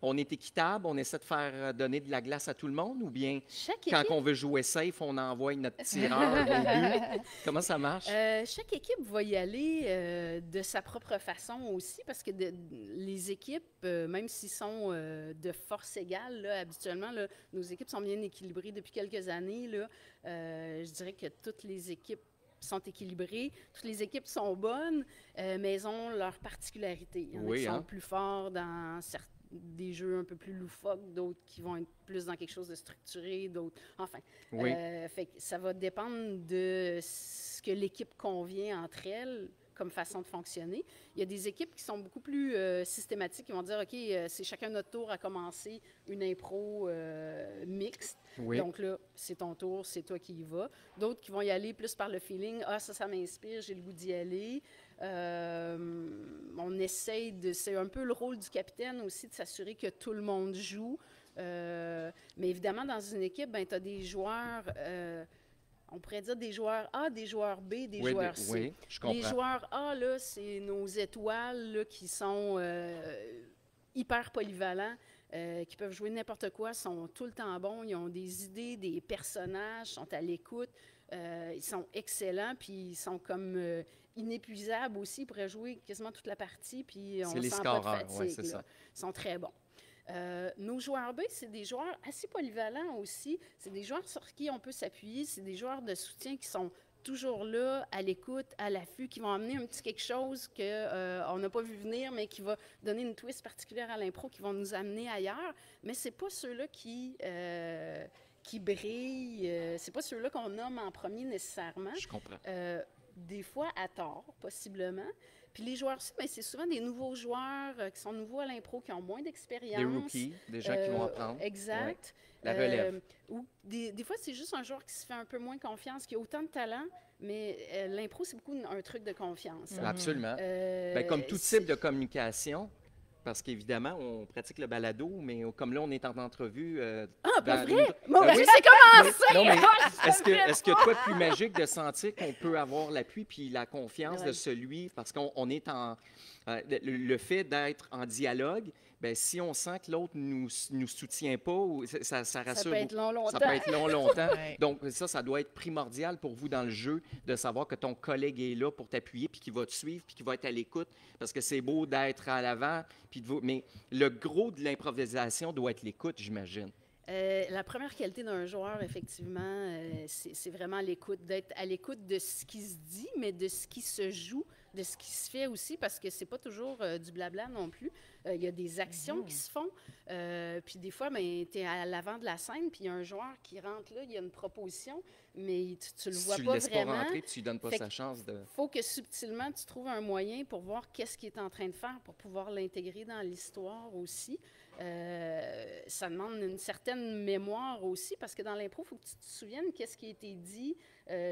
On est équitable, on essaie de faire donner de la glace à tout le monde ou bien Chaque quand équipe, on veut jouer safe, on envoie notre tireur au but? Comment ça marche? chaque équipe va y aller de sa propre façon aussi, parce que les équipes, même s'ils sont de force égale, là, habituellement, là, nos équipes sont bien équilibrées depuis quelques années. Là, je dirais que toutes les équipes sont équilibrées, toutes les équipes sont bonnes, mais elles ont leurs particularités. Il y en a Oui, qui hein? sont plus forts dans des jeux un peu plus loufoques, d'autres qui vont être plus dans quelque chose de structuré, d'autres... Enfin, Oui. fait que ça va dépendre de ce que l'équipe convient entre elles comme façon de fonctionner. Il y a des équipes qui sont beaucoup plus systématiques, qui vont dire, OK, c'est chacun notre tour à commencer une impro mixte. Oui. Donc là, c'est ton tour, c'est toi qui y vas. D'autres qui vont y aller plus par le feeling. Ah, ça m'inspire, j'ai le goût d'y aller. On essaye de... C'est un peu le rôle du capitaine aussi, de s'assurer que tout le monde joue. Mais évidemment, dans une équipe, ben, tu as des joueurs... on pourrait dire des joueurs A, des joueurs B, des joueurs C. Oui, je comprends. Les joueurs A, là, c'est nos étoiles là, qui sont hyper polyvalents, qui peuvent jouer n'importe quoi, sont tout le temps bons, ils ont des idées, des personnages, sont à l'écoute, ils sont excellents, puis ils sont comme inépuisables aussi, ils pourraient jouer quasiment toute la partie, puis on C'est les sent pas de scoreurs, fatigue. oui, c'est là. ça. Ils sont très bons. Nos joueurs B, c'est des joueurs assez polyvalents aussi. C'est des joueurs sur qui on peut s'appuyer. C'est des joueurs de soutien qui sont toujours là, à l'écoute, à l'affût, qui vont amener un petit quelque chose qu'on n'a pas vu venir, mais qui va donner une twist particulière à l'impro, qui vont nous amener ailleurs. Mais c'est pas ceux-là qui brillent. C'est pas ceux-là qu'on nomme en premier nécessairement. Je comprends. Des fois à tort, possiblement. Puis les joueurs aussi, bien, c'est souvent des nouveaux joueurs qui sont nouveaux à l'impro, qui ont moins d'expérience. Des rookies, des gens qui vont apprendre. Exact. Ouais. La relève. Ou des fois, c'est juste un joueur qui se fait un peu moins confiance, qui a autant de talent, mais l'impro, c'est beaucoup un truc de confiance. Hein. Absolument. Ben, comme tout type de communication, parce qu'évidemment, on pratique le balado, mais comme là, on est en entrevue. Pas dans vrai? une- Mon Ben Dieu, oui. c'est commencé! Non, mais Ah, est-ce que toi, plus magique de sentir qu'on peut avoir l'appui puis la confiance Ouais. de celui, parce qu'on est en... le fait d'être en dialogue, ben si on sent que l'autre nous soutient pas, ça ça rassure peut être long, longtemps. Ça peut être longtemps. Ouais. Donc, ça doit être primordial pour vous dans le jeu de savoir que ton collègue est là pour t'appuyer, puis qu'il va te suivre, puis qu'il va être à l'écoute, parce que c'est beau d'être à l'avant, mais le gros de l'improvisation doit être l'écoute, j'imagine. La première qualité d'un joueur, effectivement, c'est vraiment l'écoute, d'être à l'écoute de ce qui se dit, mais de ce qui se joue, de ce qui se fait aussi, parce que c'est pas toujours du blabla non plus. Il y a des actions qui se font. Puis des fois, tu es à l'avant de la scène, puis il y a un joueur qui rentre là, il y a une proposition, mais tu le vois Si tu pas le laisses vraiment. pas rentrer, puis tu lui donnes pas Fait sa que chance de... faut que subtilement, tu trouves un moyen pour voir qu'est-ce qu'il est en train de faire, pour pouvoir l'intégrer dans l'histoire aussi. Ça demande une certaine mémoire aussi, parce que dans l'impro, il faut que tu te souviennes qu'est-ce qui a été dit.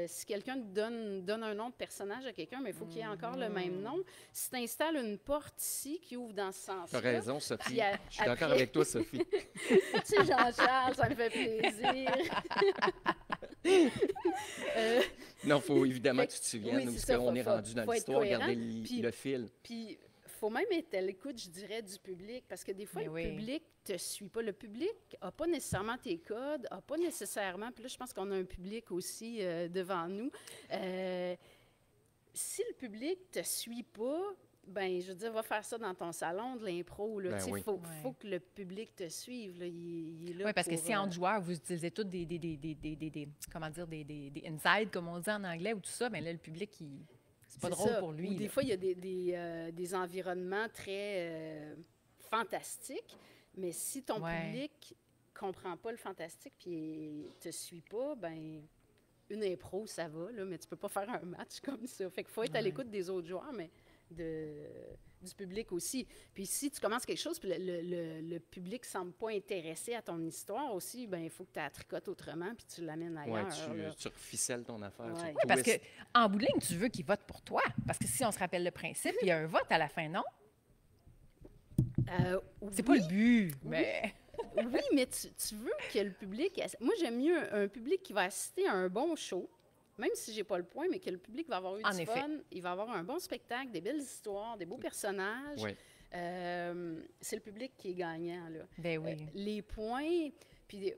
Si quelqu'un donne un nom de personnage à quelqu'un, mais il faut qu'il y ait encore le même nom. Si tu installes une porte ici qui ouvre dans ce sens-là... Tu as raison, Sophie. Puis Je suis d'accord après- avec toi, Sophie. Tu sais, Jean-Charles, ça me fait plaisir. Non, il faut évidemment Fait que tu te que, souviennes oui, où c'est est-ce ça, qu'on est faut rendu dans être l'histoire, cohérent. regarder Puis- le fil. Puis, il faut même être à l'écoute, je dirais, du public, parce que des fois, Mais le oui. public ne te suit pas. Le public n'a pas nécessairement tes codes, n'a pas nécessairement... Puis là, je pense qu'on a un public aussi devant nous. Si le public ne te suit pas, ben je veux dire, va faire ça dans ton salon de l'impro. Il Ben oui. faut Ouais. que le public te suive. Là. Il est là Oui, parce que pour, si entre joueurs, vous utilisez tous des comment dire, des inside, comme on dit en anglais, ou tout ça, bien là, le public, c'est pas c'est drôle ça. pour lui. Ou des là. fois, il y a des environnements très fantastiques, mais si ton Ouais. public comprend pas le fantastique puis te suit pas, ben une impro, ça va, là, mais tu peux pas faire un match comme ça. Fait qu'il faut être à Ouais. l'écoute des autres joueurs, mais du public aussi. Puis si tu commences quelque chose, puis le public semble pas intéressé à ton histoire aussi, ben il faut que tu la tricotes autrement, puis tu l'amènes Ouais, ailleurs. là. tu reficelles ton affaire. Ouais. tu Parce que, twists. en bout de ligne, tu veux qu'ils votent pour toi. Parce que si on se rappelle le principe, il y a un vote à la fin, non? C'est pas Oui. le but, mais... Oui, mais tu veux que le public... Moi, j'aime mieux un public qui va assister à un bon show, même si j'ai pas le point, mais que le public va avoir eu En du effet. fun, il va avoir un bon spectacle, des belles histoires, des beaux personnages. Ouais. C'est le public qui est gagnant, là. Ben oui. Les points, puis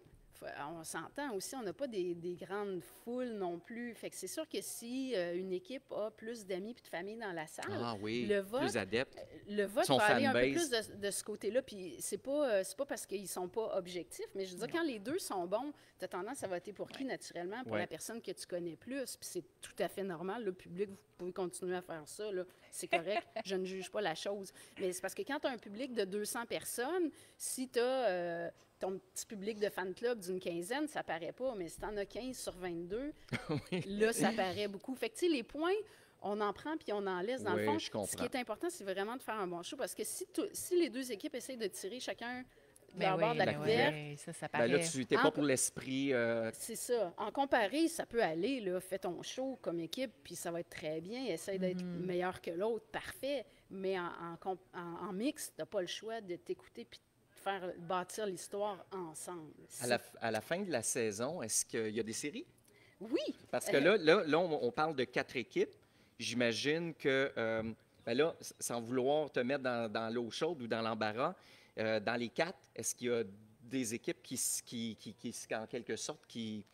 on s'entend aussi, on n'a pas des grandes foules non plus. Fait que c'est sûr que si une équipe a plus d'amis et de familles dans la salle, Ah oui, le vote, plus adepte. le vote Son va aller un peu fanbase. plus de ce côté-là. Puis c'est pas parce qu'ils sont pas objectifs, mais je veux dire, quand les deux sont bons, tu as tendance à voter pour qui, naturellement? Pour Ouais. la personne que tu connais plus. Puis c'est tout à fait normal. Le public, vous pouvez continuer à faire ça. Là. C'est correct. Je ne juge pas la chose. Mais c'est parce que quand tu as un public de 200 personnes, si tu as ton petit public de fan club d'une quinzaine, ça paraît pas. Mais si tu en as 15 sur 22, là, ça paraît beaucoup. Fait que, tu sais, les points on en prend puis on en laisse. Dans Oui, le fond, je ce comprends. qui est important, c'est vraiment de faire un bon show parce que si les deux équipes essayent de tirer chacun de Ben leur bord de la ben couverte, oui, ça Ben paraît. là, tu n'étais En- pas pour l'esprit. c'est ça. En comparé, ça peut aller, là. Fais ton show comme équipe, puis ça va être très bien. Essaye d'être meilleur que l'autre, parfait. Mais en mix, tu n'as pas le choix de t'écouter puis de faire bâtir l'histoire ensemble. À la fin de la saison, est-ce qu'il y a des séries? Oui, Parce que là on parle de 4 équipes. J'imagine que, ben là, sans vouloir te mettre dans l'eau chaude ou dans l'embarras, dans les 4, est-ce qu'il y a des équipes en quelque sorte, qui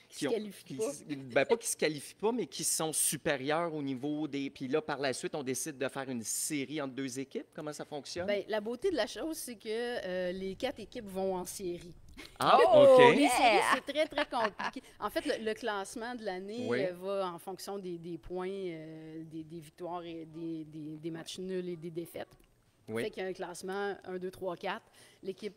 se qualifient pas. Ben, pas qui se qualifient pas, mais qui sont supérieures au niveau des... Puis là, par la suite, on décide de faire une série entre 2 équipes. Comment ça fonctionne? Bien, la beauté de la chose, c'est que les 4 équipes vont en série. Ah, Oh! OK. Les séries, c'est très, très compliqué. En fait, le classement de l'année Oui. va en fonction des points, des victoires et des matchs nuls et des défaites. Oui. Fait qu'il y a un classement 1, 2, 3, 4. L'équipe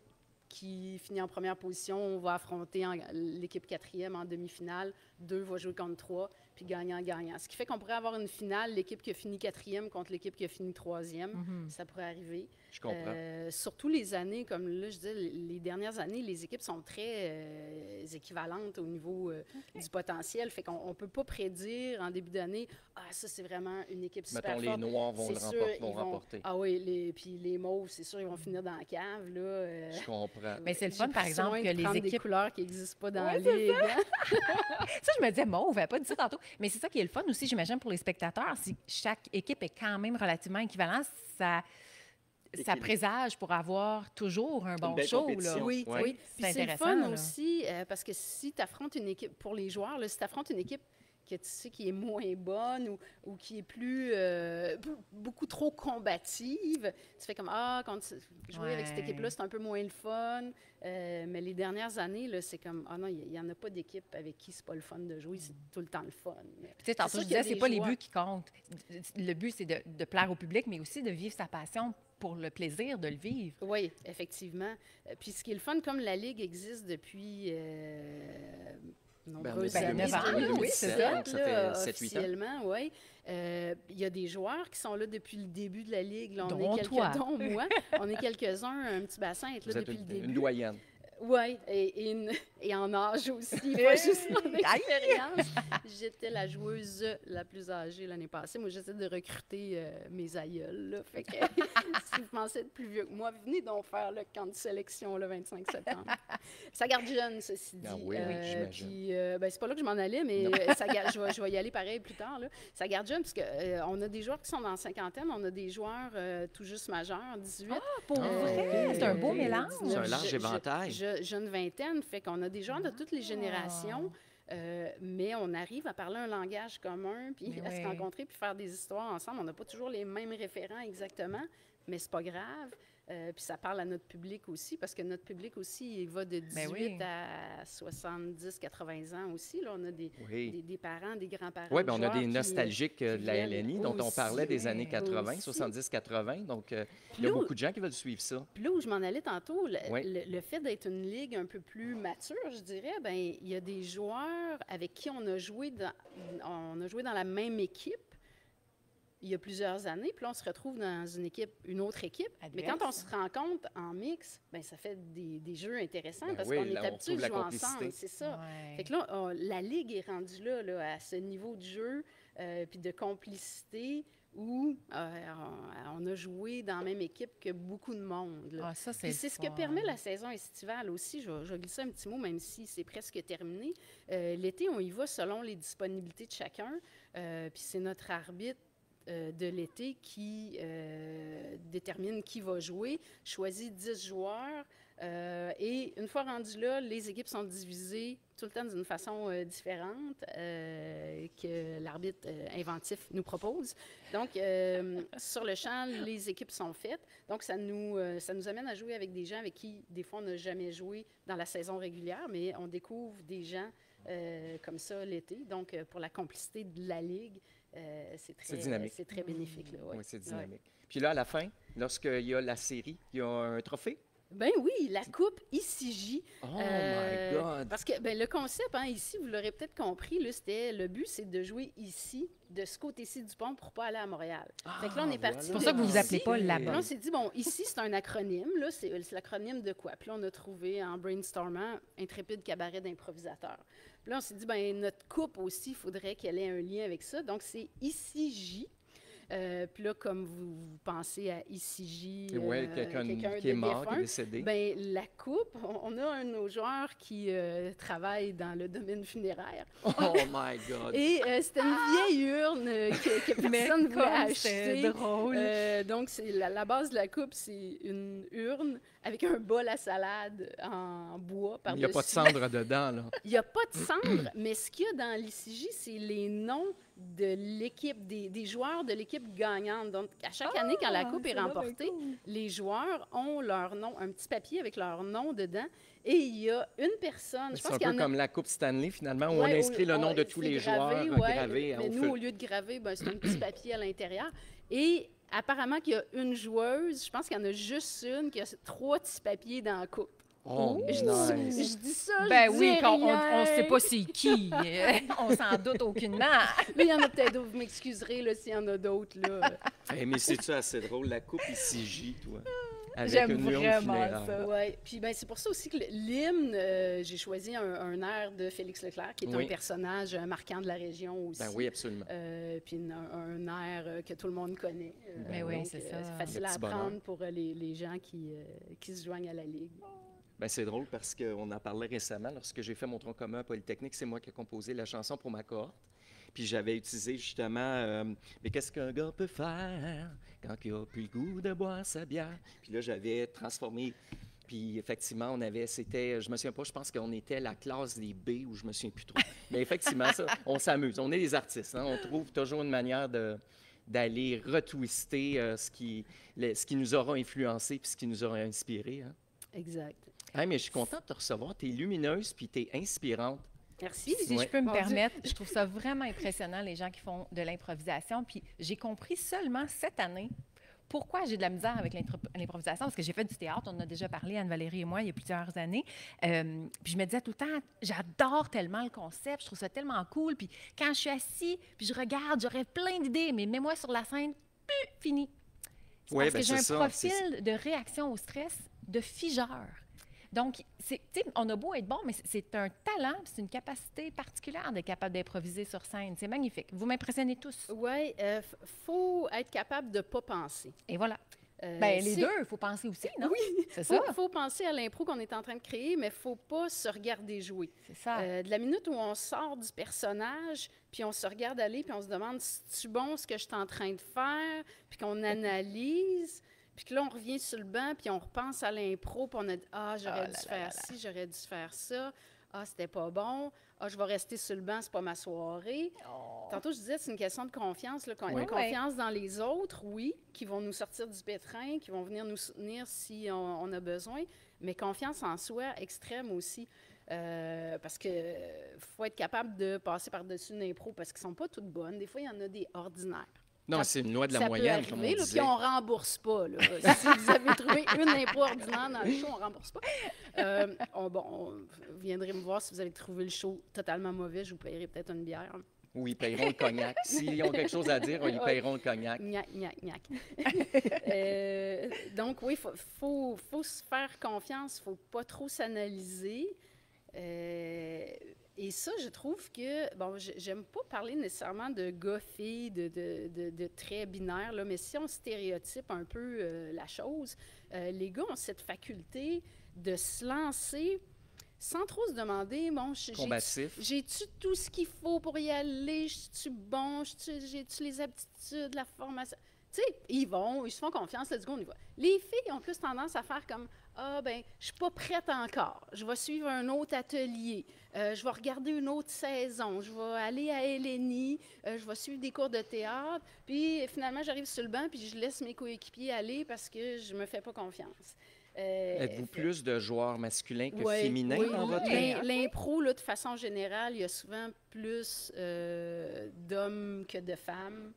qui finit en première position va affronter l'équipe 4e en demi-finale. 2 va jouer contre 3, puis gagnant-gagnant. Ce qui fait qu'on pourrait avoir une finale, l'équipe qui a fini 4e contre l'équipe qui a fini 3e. Ça pourrait arriver. Je comprends. Surtout les années, comme là, je disais, les dernières années, les équipes sont très équivalentes au niveau du potentiel. Fait qu'on ne peut pas prédire en début d'année, ça, c'est vraiment une équipe super Mettons, les forte. Noirs vont C'est le sûr, remporter, vont ils remporter. Ah oui, puis les Mauves, c'est sûr, ils vont finir dans la cave. Là, Je comprends. Mais c'est le J'ai fun, par pris exemple, soin que de prendre les des équipes. couleurs qui n'existent pas dans la Ouais, ligue. Hein? Ça, je me disais, on n'avait pas dit ça tantôt. Mais c'est ça qui est le fun aussi, j'imagine, pour les spectateurs. Si chaque équipe est quand même relativement équivalente, ça Équilibre. présage pour avoir toujours un bon belle show. compétition. Là. Oui, Ouais. oui. C'est Puis c'est le intéressant, fun là. aussi, parce que si tu affrontes une équipe, pour les joueurs, là, si tu affrontes une équipe que tu sais qui est moins bonne ou qui est plus beaucoup trop combative, tu fais comme quand jouer avec cette Ouais. équipe-là, c'est un peu moins le fun. Mais les dernières années, là, c'est comme non, il n'y en a pas d'équipe avec qui c'est pas le fun de jouer, c'est tout le temps le fun. Tu sais, tantôt, sûr je qu'il y a disais, c'est des pas les joueurs- buts qui comptent. Le but, c'est de plaire au public, mais aussi de vivre sa passion pour le plaisir de le vivre. Oui, effectivement. Puis ce qui est le fun, comme la Ligue existe depuis nombreuses Ben, années, 9 ans, depuis oui, c'est 2017, ça. Donc, ça là, fait 7-8 ans. officiellement, oui. Il y a des joueurs qui sont là depuis le début de la Ligue. Là, Dont toi. dont moi. On est quelques-uns, un petit bassin, à être Vous là êtes depuis le une début. doyenne. Oui, et en âge aussi, pas juste en expérience. J'étais la joueuse la plus âgée l'année passée. Moi, j'essaie de recruter mes aïeuls. Là. Fait que si vous pensez être plus vieux que moi, venez donc faire le camp de sélection le 25 septembre. Ça garde jeune, ceci dit. Ah oui, j'imagine. Puis, c'est pas là que je m'en allais, mais je vais y aller pareil plus tard. Là. Ça garde jeune, parce qu'on a des joueurs qui sont dans la cinquantaine, on a des joueurs tout juste majeurs, 18. Pour vrai, c'est un beau mélange. C'est un large éventail. Jeune vingtaine, fait qu'on a des gens de toutes les générations, mais on arrive à parler un langage commun, puis Mais à se oui. rencontrer, puis faire des histoires ensemble. On n'a pas toujours les mêmes référents exactement, mais c'est pas grave. Puis ça parle à notre public aussi, parce que notre public aussi, il va de 18 Ben oui. à 70, 80 ans aussi. Là, on a des parents, des grands-parents. Oui, de ben on a joueurs des qui, nostalgiques qui de la viennent LNI dont on aussi, parlait des oui, années 80, aussi. 70-80. Donc, il y a Là où- beaucoup de gens qui veulent suivre ça. Puis là où je m'en allais tantôt, Oui. le fait d'être une ligue un peu plus mature, je dirais, ben il y a des joueurs avec qui on a joué dans la même équipe il y a plusieurs années, puis là, on se retrouve dans une autre équipe. Mais Adverse. quand on se rencontre en mix, ben ça fait des jeux intéressants Ben parce oui, qu'on est là, on habitué de retrouve la jouer complicité. ensemble, c'est ça. Ouais. Fait que là, la Ligue est rendue là, à ce niveau de jeu, puis de complicité, où on a joué dans la même équipe que beaucoup de monde. Là. Ah, ça, c'est Puis le c'est ce que fun. permet la saison estivale aussi. Je vais glisser un petit mot, même si c'est presque terminé. L'été, on y va selon les disponibilités de chacun. Puis c'est notre arbitre de l'été qui détermine qui va jouer, choisit 10 joueurs. Et une fois rendu là, les équipes sont divisées tout le temps d'une façon différente que l'arbitre inventif nous propose. Donc, sur le champ, les équipes sont faites. Donc, ça nous amène à jouer avec des gens avec qui, des fois, on n'a jamais joué dans la saison régulière, mais on découvre des gens comme ça l'été. Donc, pour la complicité de la Ligue, C'est dynamique. c'est très bénéfique. Là, ouais. Oui, c'est Ouais. dynamique. Puis là, à la fin, lorsqu'il y a la série, il y a un trophée. Ben oui, la coupe ICJ. Oh my God! Parce que ben, le concept, ici, vous l'aurez peut-être compris, là, le but, c'est de jouer ici, de ce côté-ci du pont, pour ne pas aller à Montréal. Fait que là, on est parti. C'est pour ça que vous vous appelez pas Puis là-bas. là, on s'est dit, bon, ici, c'est un acronyme. Là, c'est l'acronyme de quoi? Puis là, on a trouvé, en brainstormant, Intrépide cabaret d'improvisateurs. Puis là, on s'est dit, ben notre coupe aussi, il faudrait qu'elle ait un lien avec ça. Donc, c'est ICJ. Puis là, comme vous pensez à ICJ, Oui, quelqu'un qui de est mort, qui défunt, est décédé. ben, la coupe, on a un de nos joueurs qui travaille dans le domaine funéraire. Oh my God! Et c'était une vieille urne que personne ne voulait acheter. C'est drôle. Donc, c'est la base de la coupe, c'est une urne avec un bol à salade en bois Il n'y a pas de cendre dedans, là. Il n'y a pas de cendre, mais ce qu'il y a dans l'ICJ, c'est les noms de l'équipe, des joueurs de l'équipe gagnante. Donc, à chaque année, quand la coupe est remportée, les joueurs ont leur nom, un petit papier avec leur nom dedans, et il y a une personne, je C'est pense un qu'il y peu en a... comme la Coupe Stanley, finalement, où on Ouais, inscrit le nom de tous c'est les gravé, joueurs ouais, gravés mais au nous, feu. au lieu de graver, ben, c'est un petit papier à l'intérieur. Et apparemment qu'il y a une joueuse, je pense qu'il y en a juste une, qui a 3 petits papiers dans la coupe. Oh, Je nice! dis ça, Ben je oui, dis on rien. ne sait pas c'est qui. On s'en doute aucunement. Mais il y en a peut-être d'autres, vous m'excuserez là, s'il y en a d'autres. Là. Hey, mais c'est-tu assez drôle, la Coupe ICJ, toi? Avec J'aime une urne vraiment funéraire. ça. Ouais. Puis ben, c'est pour ça aussi que l'hymne, j'ai choisi un air de Félix Leclerc, qui est Oui. un personnage marquant de la région aussi. Ben oui, absolument. Puis un air que tout le monde connaît. Ben oui, donc, c'est ça. C'est facile Le à petit bonheur. apprendre pour les gens qui se joignent à la Ligue. Ben, c'est drôle parce qu'on en parlait récemment. Lorsque j'ai fait mon tronc commun à Polytechnique, c'est moi qui ai composé la chanson pour ma cohorte. Puis j'avais utilisé justement mais qu'est-ce qu'un gars peut faire quand il a plus le goût de boire sa bière? Puis là, j'avais transformé. Puis effectivement, je me souviens pas, je pense qu'on était la classe des B ou je me souviens plus trop. Mais effectivement, ça, on s'amuse. On est des artistes. Hein? On trouve toujours une manière d'aller retwister ce qui nous aura influencé puis ce qui nous aura inspiré. Hein? Exact. Hey, mais je suis contente de te recevoir. Tu es lumineuse puis tu es inspirante. Merci. Si Ouais. je peux me Mon Dieu. permettre, je trouve ça vraiment impressionnant, les gens qui font de l'improvisation. Puis j'ai compris seulement cette année pourquoi j'ai de la misère avec l'improvisation, parce que j'ai fait du théâtre, on en a déjà parlé, Anne-Valérie et moi, il y a plusieurs années. Puis je me disais tout le temps, j'adore tellement le concept, je trouve ça tellement cool. Puis quand je suis assis, puis je regarde, j'aurais plein d'idées, mais mets-moi sur la scène, fini. C'est Ouais, parce ben que j'ai c'est un ça, profil de réaction au stress de figeur. Donc, tu sais, on a beau être bon, mais c'est un talent, puis c'est une capacité particulière d'être capable d'improviser sur scène. C'est magnifique. Vous m'impressionnez tous. Oui, faut être capable de ne pas penser. Et voilà. Ben, les c'est- deux, il faut penser aussi, non? Oui, C'est ça. faut penser à l'impro qu'on est en train de créer, mais il ne faut pas se regarder jouer. C'est ça. De la minute où on sort du personnage, puis on se regarde aller, puis on se demande si c'est bon ce que je suis en train de faire, puis qu'on analyse, puis que là, on revient sur le banc, puis on repense à l'impro, puis on a dit « Ah, j'aurais dû faire ci, j'aurais dû faire ça. Ah, c'était pas bon. Ah, je vais rester sur le banc, c'est pas ma soirée. Tantôt, je disais, c'est une question de confiance. Là, Oui. confiance dans les autres, oui, qui vont nous sortir du pétrin, qui vont venir nous soutenir si on a besoin, mais confiance en soi extrême aussi. Parce que faut être capable de passer par-dessus une impro, parce qu'elles sont pas toutes bonnes. Des fois, il y en a des ordinaires. Non, Ça- c'est une loi de la Ça moyenne, peut comme on arriver, là, disait. puis on rembourse pas. Là. Si vous avez trouvé une impro ordinaire dans le show, on rembourse pas. Vous viendrez me voir si vous avez trouvé le show totalement mauvais, je vous paierai peut-être une bière. Oui, ils paieront le cognac. S'ils ont quelque chose à dire, ils paieront le cognac. Gnac, gnac, gnac. Donc, oui, faut se faire confiance, il ne faut pas trop s'analyser. Et ça, je trouve que, bon, j'aime pas parler nécessairement de gars-filles, de traits binaires, là, mais si on stéréotype un peu la chose, les gars ont cette faculté de se lancer sans trop se demander, bon, Combatif. j'ai-tu tout ce qu'il faut pour y aller? Suis-tu bon? J'ai-tu les aptitudes, la formation? Tu sais, ils se font confiance, let's go, on y va. Les filles ont plus tendance à faire comme, ah, ben, je suis pas prête encore. Je vais suivre un autre atelier. Je vais regarder une autre saison. Je vais aller à Hélénie. Je vais suivre des cours de théâtre. Puis, finalement, j'arrive sur le banc, puis je laisse mes coéquipiers aller parce que je me fais pas confiance. Êtes-vous plus de joueurs masculins que Ouais, féminins oui. dans votre... L'impro, là, de façon générale, il y a souvent plus d'hommes que de femmes.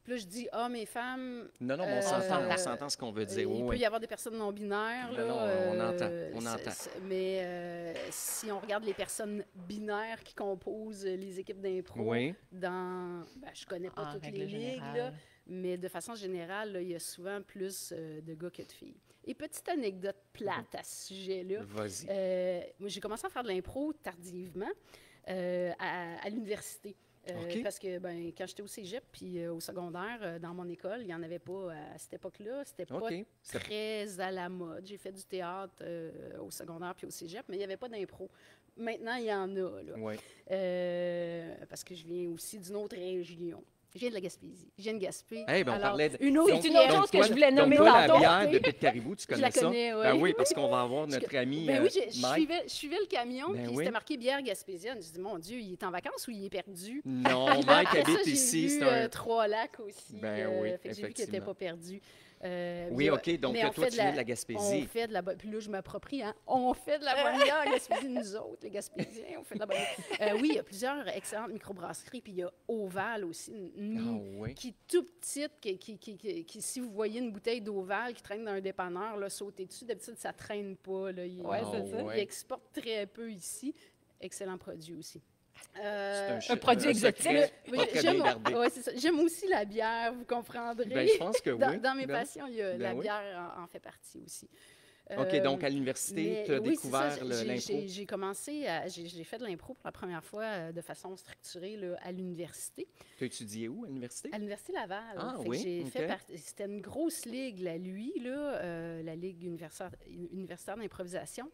Puis là, je dis hommes et femmes. Non, non, mais on s'entend ce qu'on veut dire. Il Oui, peut oui. y avoir des personnes non-binaires. Non, Là, non, on entend. Mais si on regarde les personnes binaires qui composent les équipes d'impro, Oui. je connais pas En toutes règle les ligues, générale. là, mais de façon générale, là, il y a souvent plus de gars que de filles. Et petite anecdote plate à ce sujet-là. Vas-y. Moi, j'ai commencé à faire de l'impro tardivement à l'université. OK. Parce que quand j'étais au cégep puis au secondaire, dans mon école, il n'y en avait pas à cette époque-là. C'était pas OK. très à la mode. J'ai fait du théâtre au secondaire puis au cégep, mais il n'y avait pas d'impro. Maintenant, il y en a. Là. Oui. Parce que je viens aussi d'une autre région. Je viens de la Gaspésie. Je viens de Gaspé. Hey, ben on Alors, parlait de... une autre C'est une autre pièce. chose que je voulais nommer donc toi, tantôt. la bière de Pit Caribou, tu Je connais la ça? connais, oui. Ben oui, parce qu'on va avoir notre ami Ben oui, Mike. je suivais le camion, Ben puis oui. c'était marqué bière gaspésienne. Je dis, mon Dieu, il est en vacances ou il est perdu? Non, Puis là, Mike après ça, habite j'ai ici. vu C'est un... Trois-Lacs aussi. Ben oui, fait que j'ai vu qu'il n'était effectivement. pas perdu. Oui, OK. Donc, mais on toi, fait tu viens de la Gaspésie. On fait de la bonne... Puis là, je m'approprie, hein? On fait de la bonne bière à Gaspésie, nous autres, les Gaspésiens. On fait de la bonne bière. Oui, il y a plusieurs excellentes microbrasseries. Puis il y a Oval aussi, Ah oui. qui est tout petite, qui, si vous voyez une bouteille d'Oval qui traîne dans un dépanneur, là, sautez dessus. D'habitude, ça ne traîne pas. Là. Ouais, c'est ça. Il exporte très peu ici. Excellent produit aussi. Un produit exotique. secret Oui, pas très bien gardé. ouais, c'est ça. J'aime aussi la bière, vous comprendrez. Ben, je pense que oui. Dans mes Ben, passions, la ben oui. bière en fait partie aussi. OK, donc à l'université, tu as oui, c'est ça. découvert l'impro. J'ai commencé, j'ai fait de l'impro pour la première fois de façon structurée là, à l'université. Tu as étudié où à l'université? À l'Université Laval. Ah Fait que oui? j'ai OK. fait c'était une grosse ligue, la LUI, là, la Ligue universitaire d'improvisation.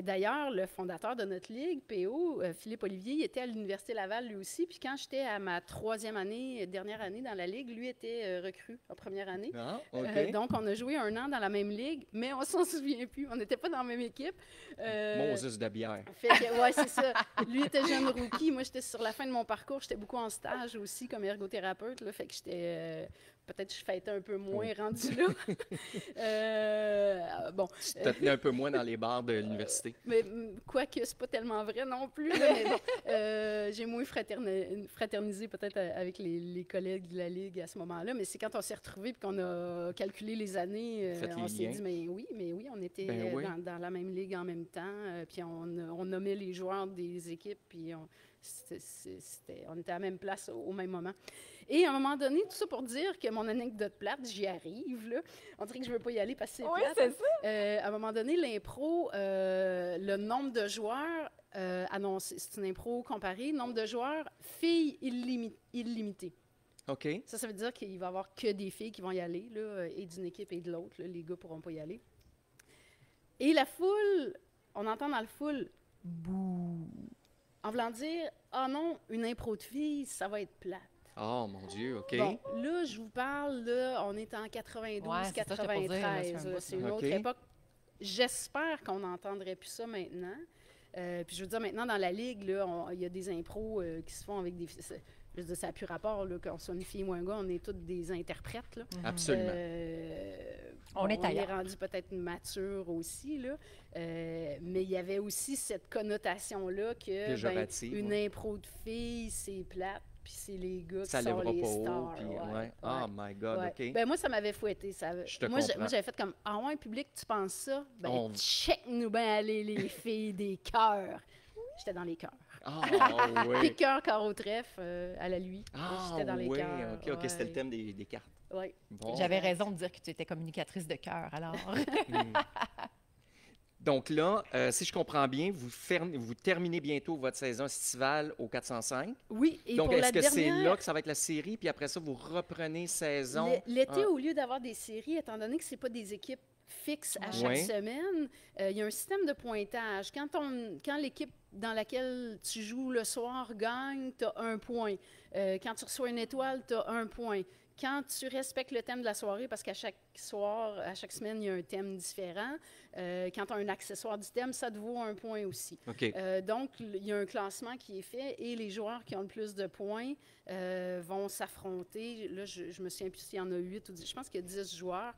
D'ailleurs, le fondateur de notre ligue, PO, Philippe Olivier, il était à l'Université Laval lui aussi. Puis quand j'étais à ma dernière année dans la ligue, lui était recru en première année. Ah, OK. Donc, on a joué 1 an dans la même ligue, mais on s'en souvient plus. On n'était pas dans la même équipe. Moses de bière. Fait que, ouais, c'est ça. Lui était jeune rookie. Moi, j'étais sur la fin de mon parcours. J'étais beaucoup en stage aussi comme ergothérapeute. Là, fait que j'étais... peut-être je fêtais un peu moins rendu là. Bon. Tu te tenais un peu moins dans les bars de l'université. Mais quoique, c'est pas tellement vrai non plus. Là, mais bon, j'ai moins fraternisé peut-être avec les collègues de la Ligue à ce moment-là. Mais c'est quand on s'est retrouvés et qu'on a calculé les années, Faites on les s'est liens. dit, mais oui, on était Ben oui. dans la même Ligue en même temps. Puis on nommait les joueurs des équipes. Puis on était à la même place au même moment. Et à un moment donné, tout ça pour dire que mon anecdote plate, j'y arrive, là. On dirait que je ne veux pas y aller parce que c'est Oui, plate. c'est ça. À un moment donné, l'impro, le nombre de joueurs annoncé, c'est une impro comparée, nombre de joueurs, filles illimité. OK. Ça veut dire qu'il va y avoir que des filles qui vont y aller, là, et d'une équipe et de l'autre. Là, les gars ne pourront pas y aller. Et la foule, on entend dans la foule « bouh ». En voulant dire « Ah non, une impro de filles, ça va être plate ». Oh, mon Dieu, OK. Bon, là, je vous parle, là, on est en 92, Ouais, c'est ça, je t'ai pas dit, là, 93. c'est un là, bout, c'est là. une autre OK. époque. J'espère qu'on n'entendrait plus ça maintenant. Puis je veux dire, maintenant, dans la Ligue, là, il y a des impros qui se font avec des... Je veux dire, ça n'a plus rapport, là, qu'on soit une fille ou un gars, on est tous des interprètes, là. Absolument. On est ailleurs. rendu peut-être mature aussi, là. Mais il y avait aussi cette connotation-là que Péjorative, une ouais. impro de filles, c'est plate, puis c'est les gars Ça qui sont lèvera les pas haut. stars. Puis, ouais, ouais. Oh, my God, ouais. OK. Ben, moi, ça m'avait fouetté. Je te moi, comprends. j'avais fait comme « Ah ouais, public, tu penses ça? Ben, On- check-nous bien aller, les filles des cœurs. » J'étais dans les cœurs. Ah, oui. Puis cœur, corps au trèfle, à la lui. Ah, J'étais dans les oui, cœurs. OK, OK, c'était le thème des cartes. Ouais. Bon. J'avais raison de dire que tu étais communicatrice de cœur, alors. Donc là, si je comprends bien, vous terminez bientôt votre saison estivale au 405. Oui, et Donc, pour la est-ce que c'est dernière... là que ça va être la série, puis après ça, vous reprenez saison? L'été, Ah. au lieu d'avoir des séries, étant donné que ce pas des équipes fixes à chaque Ouais. semaine, il y a un système de pointage. Quand l'équipe dans laquelle tu joues le soir gagne, tu as 1 point. Quand tu reçois une étoile, tu as 1 point. Quand tu respectes le thème de la soirée, parce qu'à chaque soir, à chaque semaine, il y a un thème différent, quand tu as un accessoire du thème, ça te vaut 1 point aussi. OK. Donc, il y a un classement qui est fait et les joueurs qui ont le plus de points vont s'affronter. Là, je me souviens plus s'il y en a 8 ou 10. Je pense qu'il y a 10 joueurs.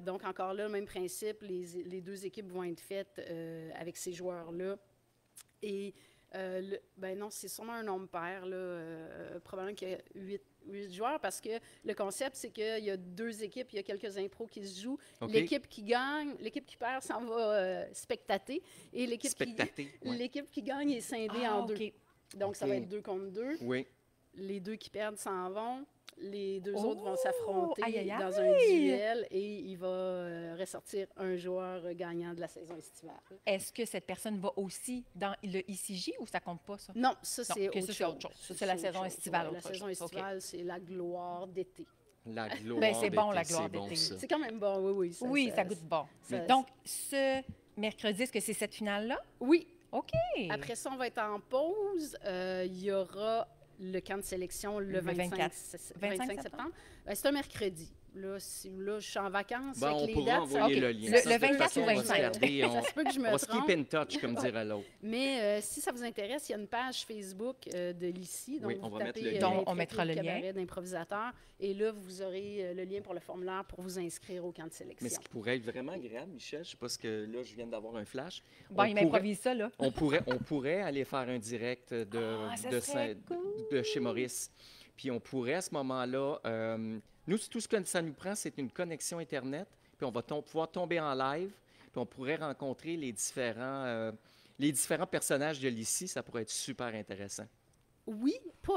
Donc, encore là, le même principe. Les 2 équipes vont être faites avec ces joueurs-là. Et Ben non, c'est sûrement un nombre pair, là. Probablement qu'il y a 8 joueurs, parce que le concept, c'est qu'il y a 2 équipes, il y a quelques impros qui se jouent. OK. L'équipe qui gagne, l'équipe qui perd s'en va spectater, et Spectater, ouais. l'équipe qui gagne est scindée en 2. OK. Donc, ça OK. va être 2 contre 2. Oui. Les 2 qui perdent s'en vont. Les 2 Oh! autres vont s'affronter Aïe, aïe, dans un duel, et il va ressortir un joueur gagnant de la saison estivale. Est-ce que cette personne va aussi dans le ICJ ou ça compte pas, ça? Non, ça, Non, c'est que ça, autre c'est autre chose. chose. Ça, c'est la saison estivale, Ouais, la autre saison chose. OK. estivale, c'est la gloire d'été. La gloire Ben, c'est bon, d'été, la gloire c'est bon, d'été. ça. C'est quand même bon, oui. Oui, ça goûte bon. Donc, ce mercredi, est-ce que c'est cette finale-là? Oui. OK. Après ça, on va être en pause. Il y aura le camp de sélection le 25 septembre. Ben, c'est un mercredi. Là, je suis en vacances Bon, on avec les pourra dates. envoyer OK. le lien. Le Ça, de toute 24 façon, ou on va se 25? garder, Ça se peut que je on me va se keep trompe. in touch, comme dirait l'autre. Mais si ça vous intéresse, il y a une page Facebook de l'ICI. Donc, Oui, on vous va mettre tapez le lien. Donc, on mettra le lien. Cabaret d'improvisateurs. Et là, vous aurez le lien pour le formulaire pour vous inscrire au camp de sélection. Mais ce qui pourrait être vraiment agréable, Michel, je sais pas ce que là, je viens d'avoir un flash. Bon, On il pourrait- m'improvise ça, là. On pourrait aller faire un direct Ça serait de chez Maurice. Puis on pourrait, à ce moment-là, nous, tout ce que ça nous prend, c'est une connexion Internet. Puis on va pouvoir tomber en live. Puis on pourrait rencontrer les différents personnages de l'ICI. Ça pourrait être super intéressant. Oui,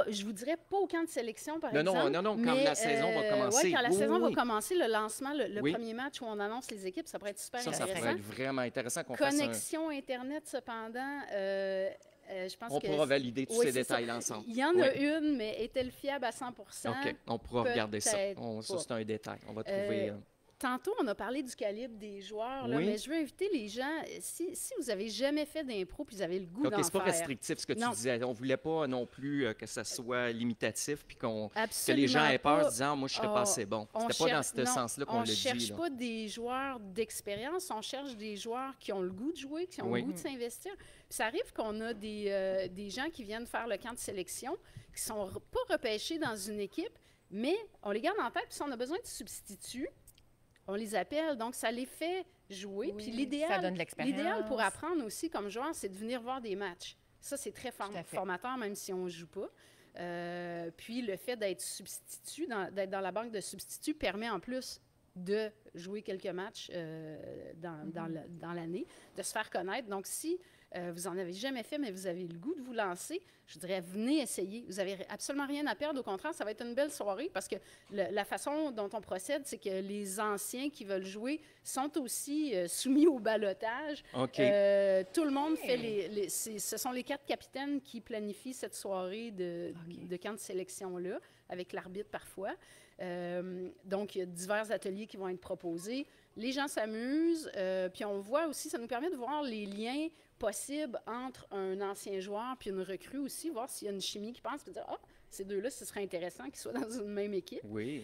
je vous dirais pas au camp de sélection, par Non, exemple. non, quand la saison va commencer. Oui, quand la Oui, saison oui, va oui. commencer, le lancement, le Oui. premier match où on annonce les équipes, ça pourrait être super Ça intéressant. pourrait être vraiment intéressant qu'on fasse un... Connexion Internet, cependant, je pense On que... pourra valider tous Oui, ces c'est ça. détails ensemble. Il y en Oui. a une, mais est-elle fiable à 100 OK, on pourra regarder ça. peut-être Ça, pas. c'est un détail. On va trouver... Tantôt, on a parlé du calibre des joueurs, là, Oui. mais je veux inviter les gens, si vous avez jamais fait d'impro puis vous avez le goût OK, d'en c'est pas faire... restrictif ce que tu Non. disais. On voulait pas non plus que ça soit limitatif puis que Absolument les gens aient peur pas. en disant moi je serais pas assez bon. On C'était pas dans cherche- ce non, sens-là qu'on on le dit. cherche là. pas des joueurs d'expérience, on cherche des joueurs qui ont le goût de jouer, qui ont Oui. le goût de s'investir. Puis ça arrive qu'on a des gens qui viennent faire le camp de sélection, qui sont pas repêchés dans une équipe, mais on les garde en tête, puis si on a besoin de substituts, on les appelle, donc ça les fait jouer. Oui, Puis ça l'idéal donne de l'expérience. l'idéal pour apprendre aussi comme joueur, c'est de venir voir des matchs. Ça, c'est très Tout à fait. formateur, même si on ne joue pas. Puis le fait d'être substitut, d'être dans la banque de substituts, permet en plus de jouer quelques matchs dans l'année, de se faire connaître. Donc, si vous n'en avez jamais fait, mais vous avez le goût de vous lancer, je dirais, venez essayer. Vous n'avez absolument rien à perdre. Au contraire, ça va être une belle soirée parce que la façon dont on procède, c'est que les anciens qui veulent jouer sont aussi soumis au ballottage. OK. Tout le monde fait ce sont les 4 capitaines qui planifient cette soirée de camp de sélection-là, avec l'arbitre parfois. Donc, il y a divers ateliers qui vont être proposés. Les gens s'amusent, puis on voit aussi, ça nous permet de voir les liens possibles entre un ancien joueur puis une recrue aussi, voir s'il y a une chimie qui passe, puis dire « Ah, ces deux-là, ce serait intéressant qu'ils soient dans une même équipe. » Oui.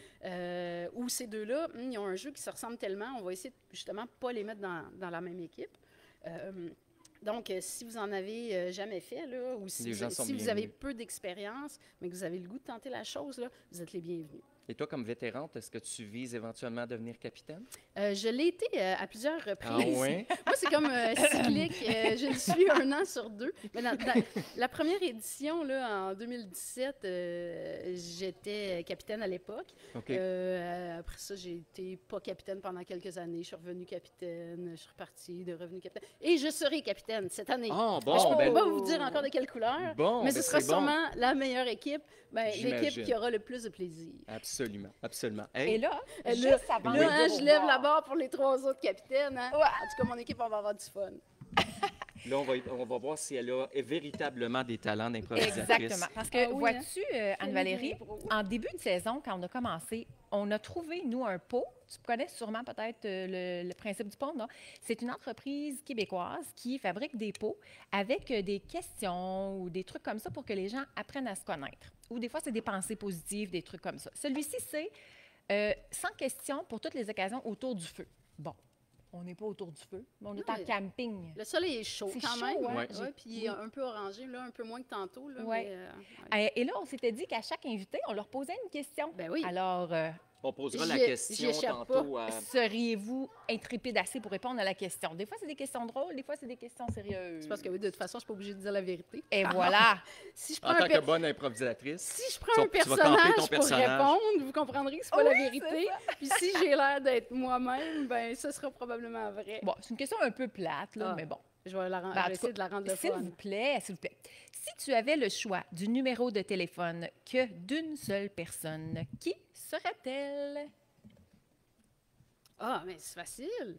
Ou ces deux-là, ils ont un jeu qui se ressemble tellement, on va essayer de, justement pas les mettre dans la même équipe. Donc, si vous en avez jamais fait, là, ou si, Les gens sont si vous avez bienvenus. peu d'expérience, mais que vous avez le goût de tenter la chose, là, vous êtes les bienvenus. Et toi, comme vétérante, est-ce que tu vises éventuellement à devenir capitaine? Je l'ai été à plusieurs reprises. Ah ouais? Moi, c'est comme cyclique. Je le suis 1 an sur 2. Mais dans la première édition, là, en 2017, j'étais capitaine à l'époque. OK. Après ça, j'ai été pas capitaine pendant quelques années. Je suis revenue capitaine, je suis repartie de revenue capitaine. Et je serai capitaine cette année. Ah, Mais je bon, ne peux ben, pas vous dire encore de quelle couleur, bon, mais ben, ce sera c'est bon. sûrement la meilleure équipe, l'équipe J'imagine. qui aura le plus de plaisir. Absolument, absolument. Et Hey, là, Là, juste avant Là, hein, de je lève voir- la barre pour les 3 autres capitaines. Hein. Ouais. En tout cas, mon équipe, on va avoir du fun. là, on va voir si elle a véritablement des talents d'improvisatrice. Exactement. Parce que, Ah oui, hein? vois-tu, Anne-Valérie, en début de saison, quand on a commencé, on a trouvé, nous, un pot. Tu connais sûrement peut-être le principe du pot, non? C'est une entreprise québécoise qui fabrique des pots avec des questions ou des trucs comme ça pour que les gens apprennent à se connaître. Ou des fois, c'est des pensées positives, des trucs comme ça. Celui-ci, c'est 100 questions pour toutes les occasions autour du feu. Bon, on n'est pas autour du feu, mais on est Non, en mais- camping. Le soleil est chaud C'est quand chaud, même. hein? Ouais. Ouais, puis il est un peu orangé, là, un peu moins que tantôt. Là, Ouais. mais, Et là, on s'était dit qu'à chaque invité, on leur posait une question. Ben oui. Alors, On posera la J'y question échappe tantôt à... Seriez-vous intrépide assez pour répondre à la question? Des fois, c'est des questions drôles, des fois, c'est des questions sérieuses. C'est parce que oui, de toute façon, je suis pas obligée de dire la vérité. Et voilà. Si je En prends tant un, que per- bonne improvisatrice. si je prends un Tu vas camper personnage ton pour personnage. répondre, vous comprendrez que c'est pas la Oui, vérité. Puis si j'ai l'air d'être moi-même, ben ce sera probablement vrai. Bon, c'est une question un peu plate, là, Ah. mais bon. Je vais, Ben, en je vais tout essayer cas, de la rendre le S'il fun. vous plaît, s'il vous plaît. Si tu avais le choix du numéro de téléphone que d'une seule personne, qui serait-elle? Ah, mais c'est facile.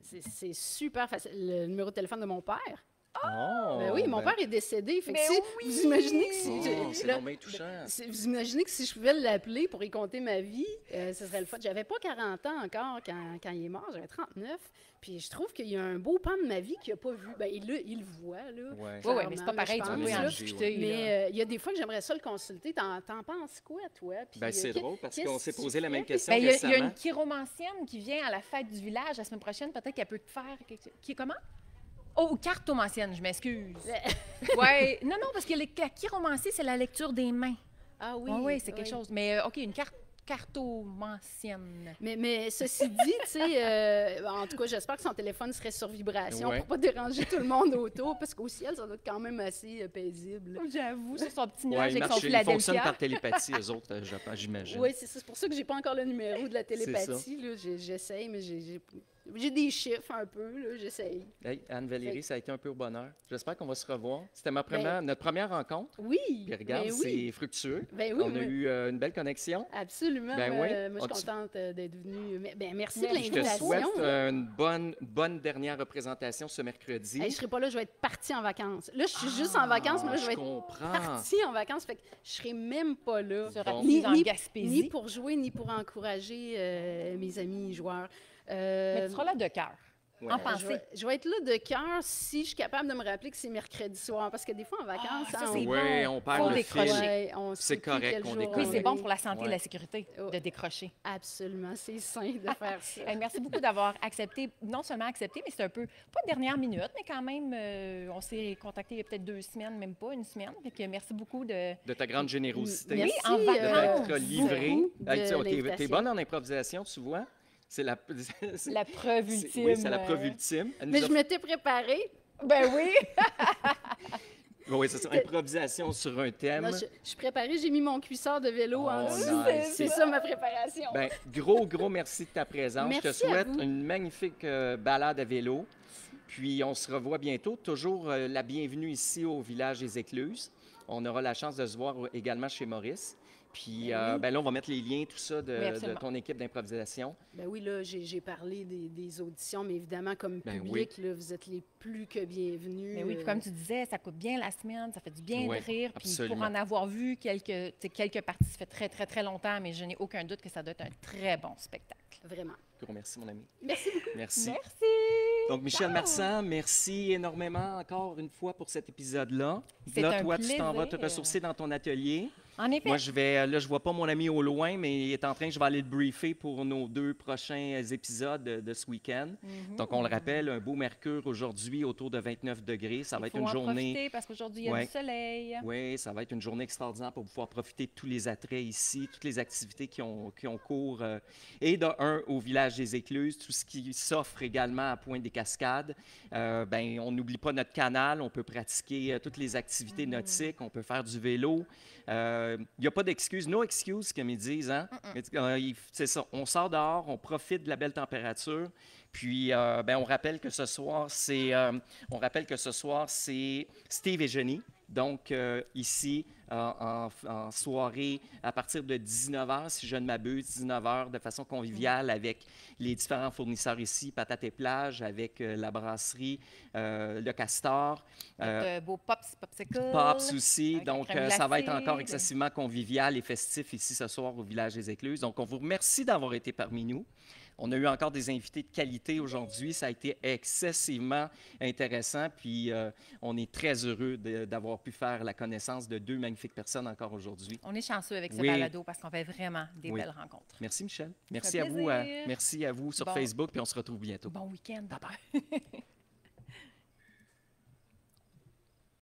C'est super facile. Le numéro de téléphone de mon père. Oh, Ben oui, mon ben- père est décédé. Fait que Ben si, oui! vous imaginez que si... Oh, c'est là, donc bien touchant. Vous imaginez que si je pouvais l'appeler pour y compter ma vie, ce serait le fun. J'avais pas 40 ans encore quand il est mort, j'avais 39. Puis je trouve qu'il y a un beau pan de ma vie qu'il n'a pas vu. Ben, il le voit, là. Ouais. Oui, mais c'est pas clairement, là, pareil, je tu pense, peux en là. discuter. là. Mais il y a des fois que j'aimerais ça le consulter. T'en penses quoi, toi? Puis, Ben, c'est drôle parce qu'on s'est qu'est-ce que posé tu la même fais? question Ben, il y a récemment. une chiromancienne qui vient à la fête du village la semaine prochaine. Peut-être qu'elle peut te faire quelque chose. Qui est comment? Oh, cartomancienne, je m'excuse. Oui, non, parce que la chiromancie, c'est la lecture des mains. Ah oui. Oui, c'est quelque chose. Mais OK, une cartomancienne. Mais ceci dit, tu sais, en tout cas, j'espère que son téléphone serait sur vibration Ouais. pour pas déranger tout le monde autour, parce qu'au ciel, ça doit être quand même assez paisible. J'avoue, sur son petit Ouais, nuage ils avec son marchent- ils fonctionnent Philadelphia. par télépathie, eux autres, j'imagine. Oui, c'est pour ça que j'ai pas encore le numéro de la télépathie. Là. J'essaye, mais j'ai des chiffres un peu, là, j'essaye. Hey, Anne-Valérie, ça a été un peu au bonheur. J'espère qu'on va se revoir. C'était Ben- notre première rencontre. Oui, Puis regarde, ben oui. c'est fructueux. Ben oui, On a oui. eu une belle connexion. Absolument. Ben oui. Moi, je suis contente d'être venue. Merci de Merci. Je te l'invitation. souhaite une bonne dernière représentation ce mercredi. Hey, je serai pas là, je vais être partie en vacances. Là, je suis juste en vacances, mais là, je vais Je être comprends. partie en vacances. Fait que je serai même pas là. Tu seras Bon. assise en Ni Gaspésie. pour jouer, ni pour encourager mes amis joueurs. Mais tu seras là de cœur. Ouais. En pensée. Je vais être là de cœur si je suis capable de me rappeler que c'est mercredi soir. Parce que des fois, en vacances, ça, hein, c'est Ouais, bon. on perd Faut le décrocher. fil. ouais, on sait C'est plus correct quel qu'on jour déconne. Oui, on c'est est. bon pour la santé et Ouais. la sécurité Oh. de décrocher. Absolument, c'est sain de faire ça. Hey, merci beaucoup d'avoir accepté, non seulement accepté, mais c'est un peu, pas de dernière minute, mais quand même, on s'est contacté il y a peut-être 2 semaines, même pas une semaine. Fait que merci beaucoup de... De ta grande générosité. Merci, en de vacances. m'être livré. beaucoup Hey, de t'es l'invitation. bonne en improvisation, tu vois. C'est la, c'est- La preuve c'est- ultime. Oui, c'est la preuve ultime. Elle nous Mais a je m'étais préparée. Ben oui! Oui, c'est ça. Improvisation sur un thème. Non, je suis préparée, j'ai mis mon cuisseur de vélo en Oh, dessous. nice. C'est ça ma préparation. Ben, gros merci de ta présence. Je te Merci à souhaite vous. une magnifique balade à vélo. Puis on se revoit bientôt. Toujours la bienvenue ici au village des Écluses. On aura la chance de se voir également chez Maurice. Puis ben là, on va mettre les liens, tout ça, Oui, de absolument. ton équipe d'improvisation. Ben oui, là, j'ai parlé des auditions, mais évidemment, comme Ben public, là, vous êtes les plus que bienvenus. Mais oui, puis comme tu disais, ça coûte bien la semaine, ça fait du bien Ouais, de rire. Puis pour absolument. en avoir vu quelques parties, ça fait très longtemps, mais je n'ai aucun doute que ça doit être un très bon spectacle. Vraiment. Gros merci, mon ami. Merci beaucoup. Merci. Merci! Donc, Michel Marsan, merci énormément encore une fois pour cet épisode-là. C'est Là, un toi, tu t'en vas te plaisir. ressourcer dans ton atelier. En effet, Moi, je vois pas mon ami au loin, mais il est en train, je vais aller le briefer pour nos 2 prochains épisodes de ce week-end. Donc, on le rappelle, un beau mercure aujourd'hui autour de 29 degrés. Ça va être il une faut en journée. profiter parce qu'aujourd'hui, il y a Ouais. du soleil. Oui, ça va être une journée extraordinaire pour pouvoir profiter de tous les attraits ici, toutes les activités qui ont cours. Et de un, au village des Écluses, tout ce qui s'offre également à Pointe-des-Cascades. Ben, on n'oublie pas notre canal, on peut pratiquer toutes les activités nautiques, on peut faire du vélo. Il n'y a pas d'excuses, no excuse, comme ils disent. Hein? C'est ça, on sort dehors, on profite de la belle température. Puis, ben, on rappelle que ce soir, c'est Steve et Jenny. Donc, ici, en soirée, à partir de 19h, si je ne m'abuse, 19h, de façon conviviale avec les différents fournisseurs ici, Patate et Plage, avec la brasserie, le Castor, Notre beau popsicle. Pops aussi. avec la Donc, crème ça va être glacée, encore de- excessivement convivial et festif ici ce soir au village des Écluses. Donc, on vous remercie d'avoir été parmi nous. On a eu encore des invités de qualité aujourd'hui. Ça a été excessivement intéressant. Puis, on est très heureux d'avoir pu faire la connaissance de 2 magnifiques personnes encore aujourd'hui. On est chanceux avec ce Oui. balado parce qu'on fait vraiment des Oui. belles rencontres. Merci, Michel. fait Merci à vous plaisir. sur Bon. Facebook. Puis, on se retrouve bientôt. Bon week-end. Bye-bye.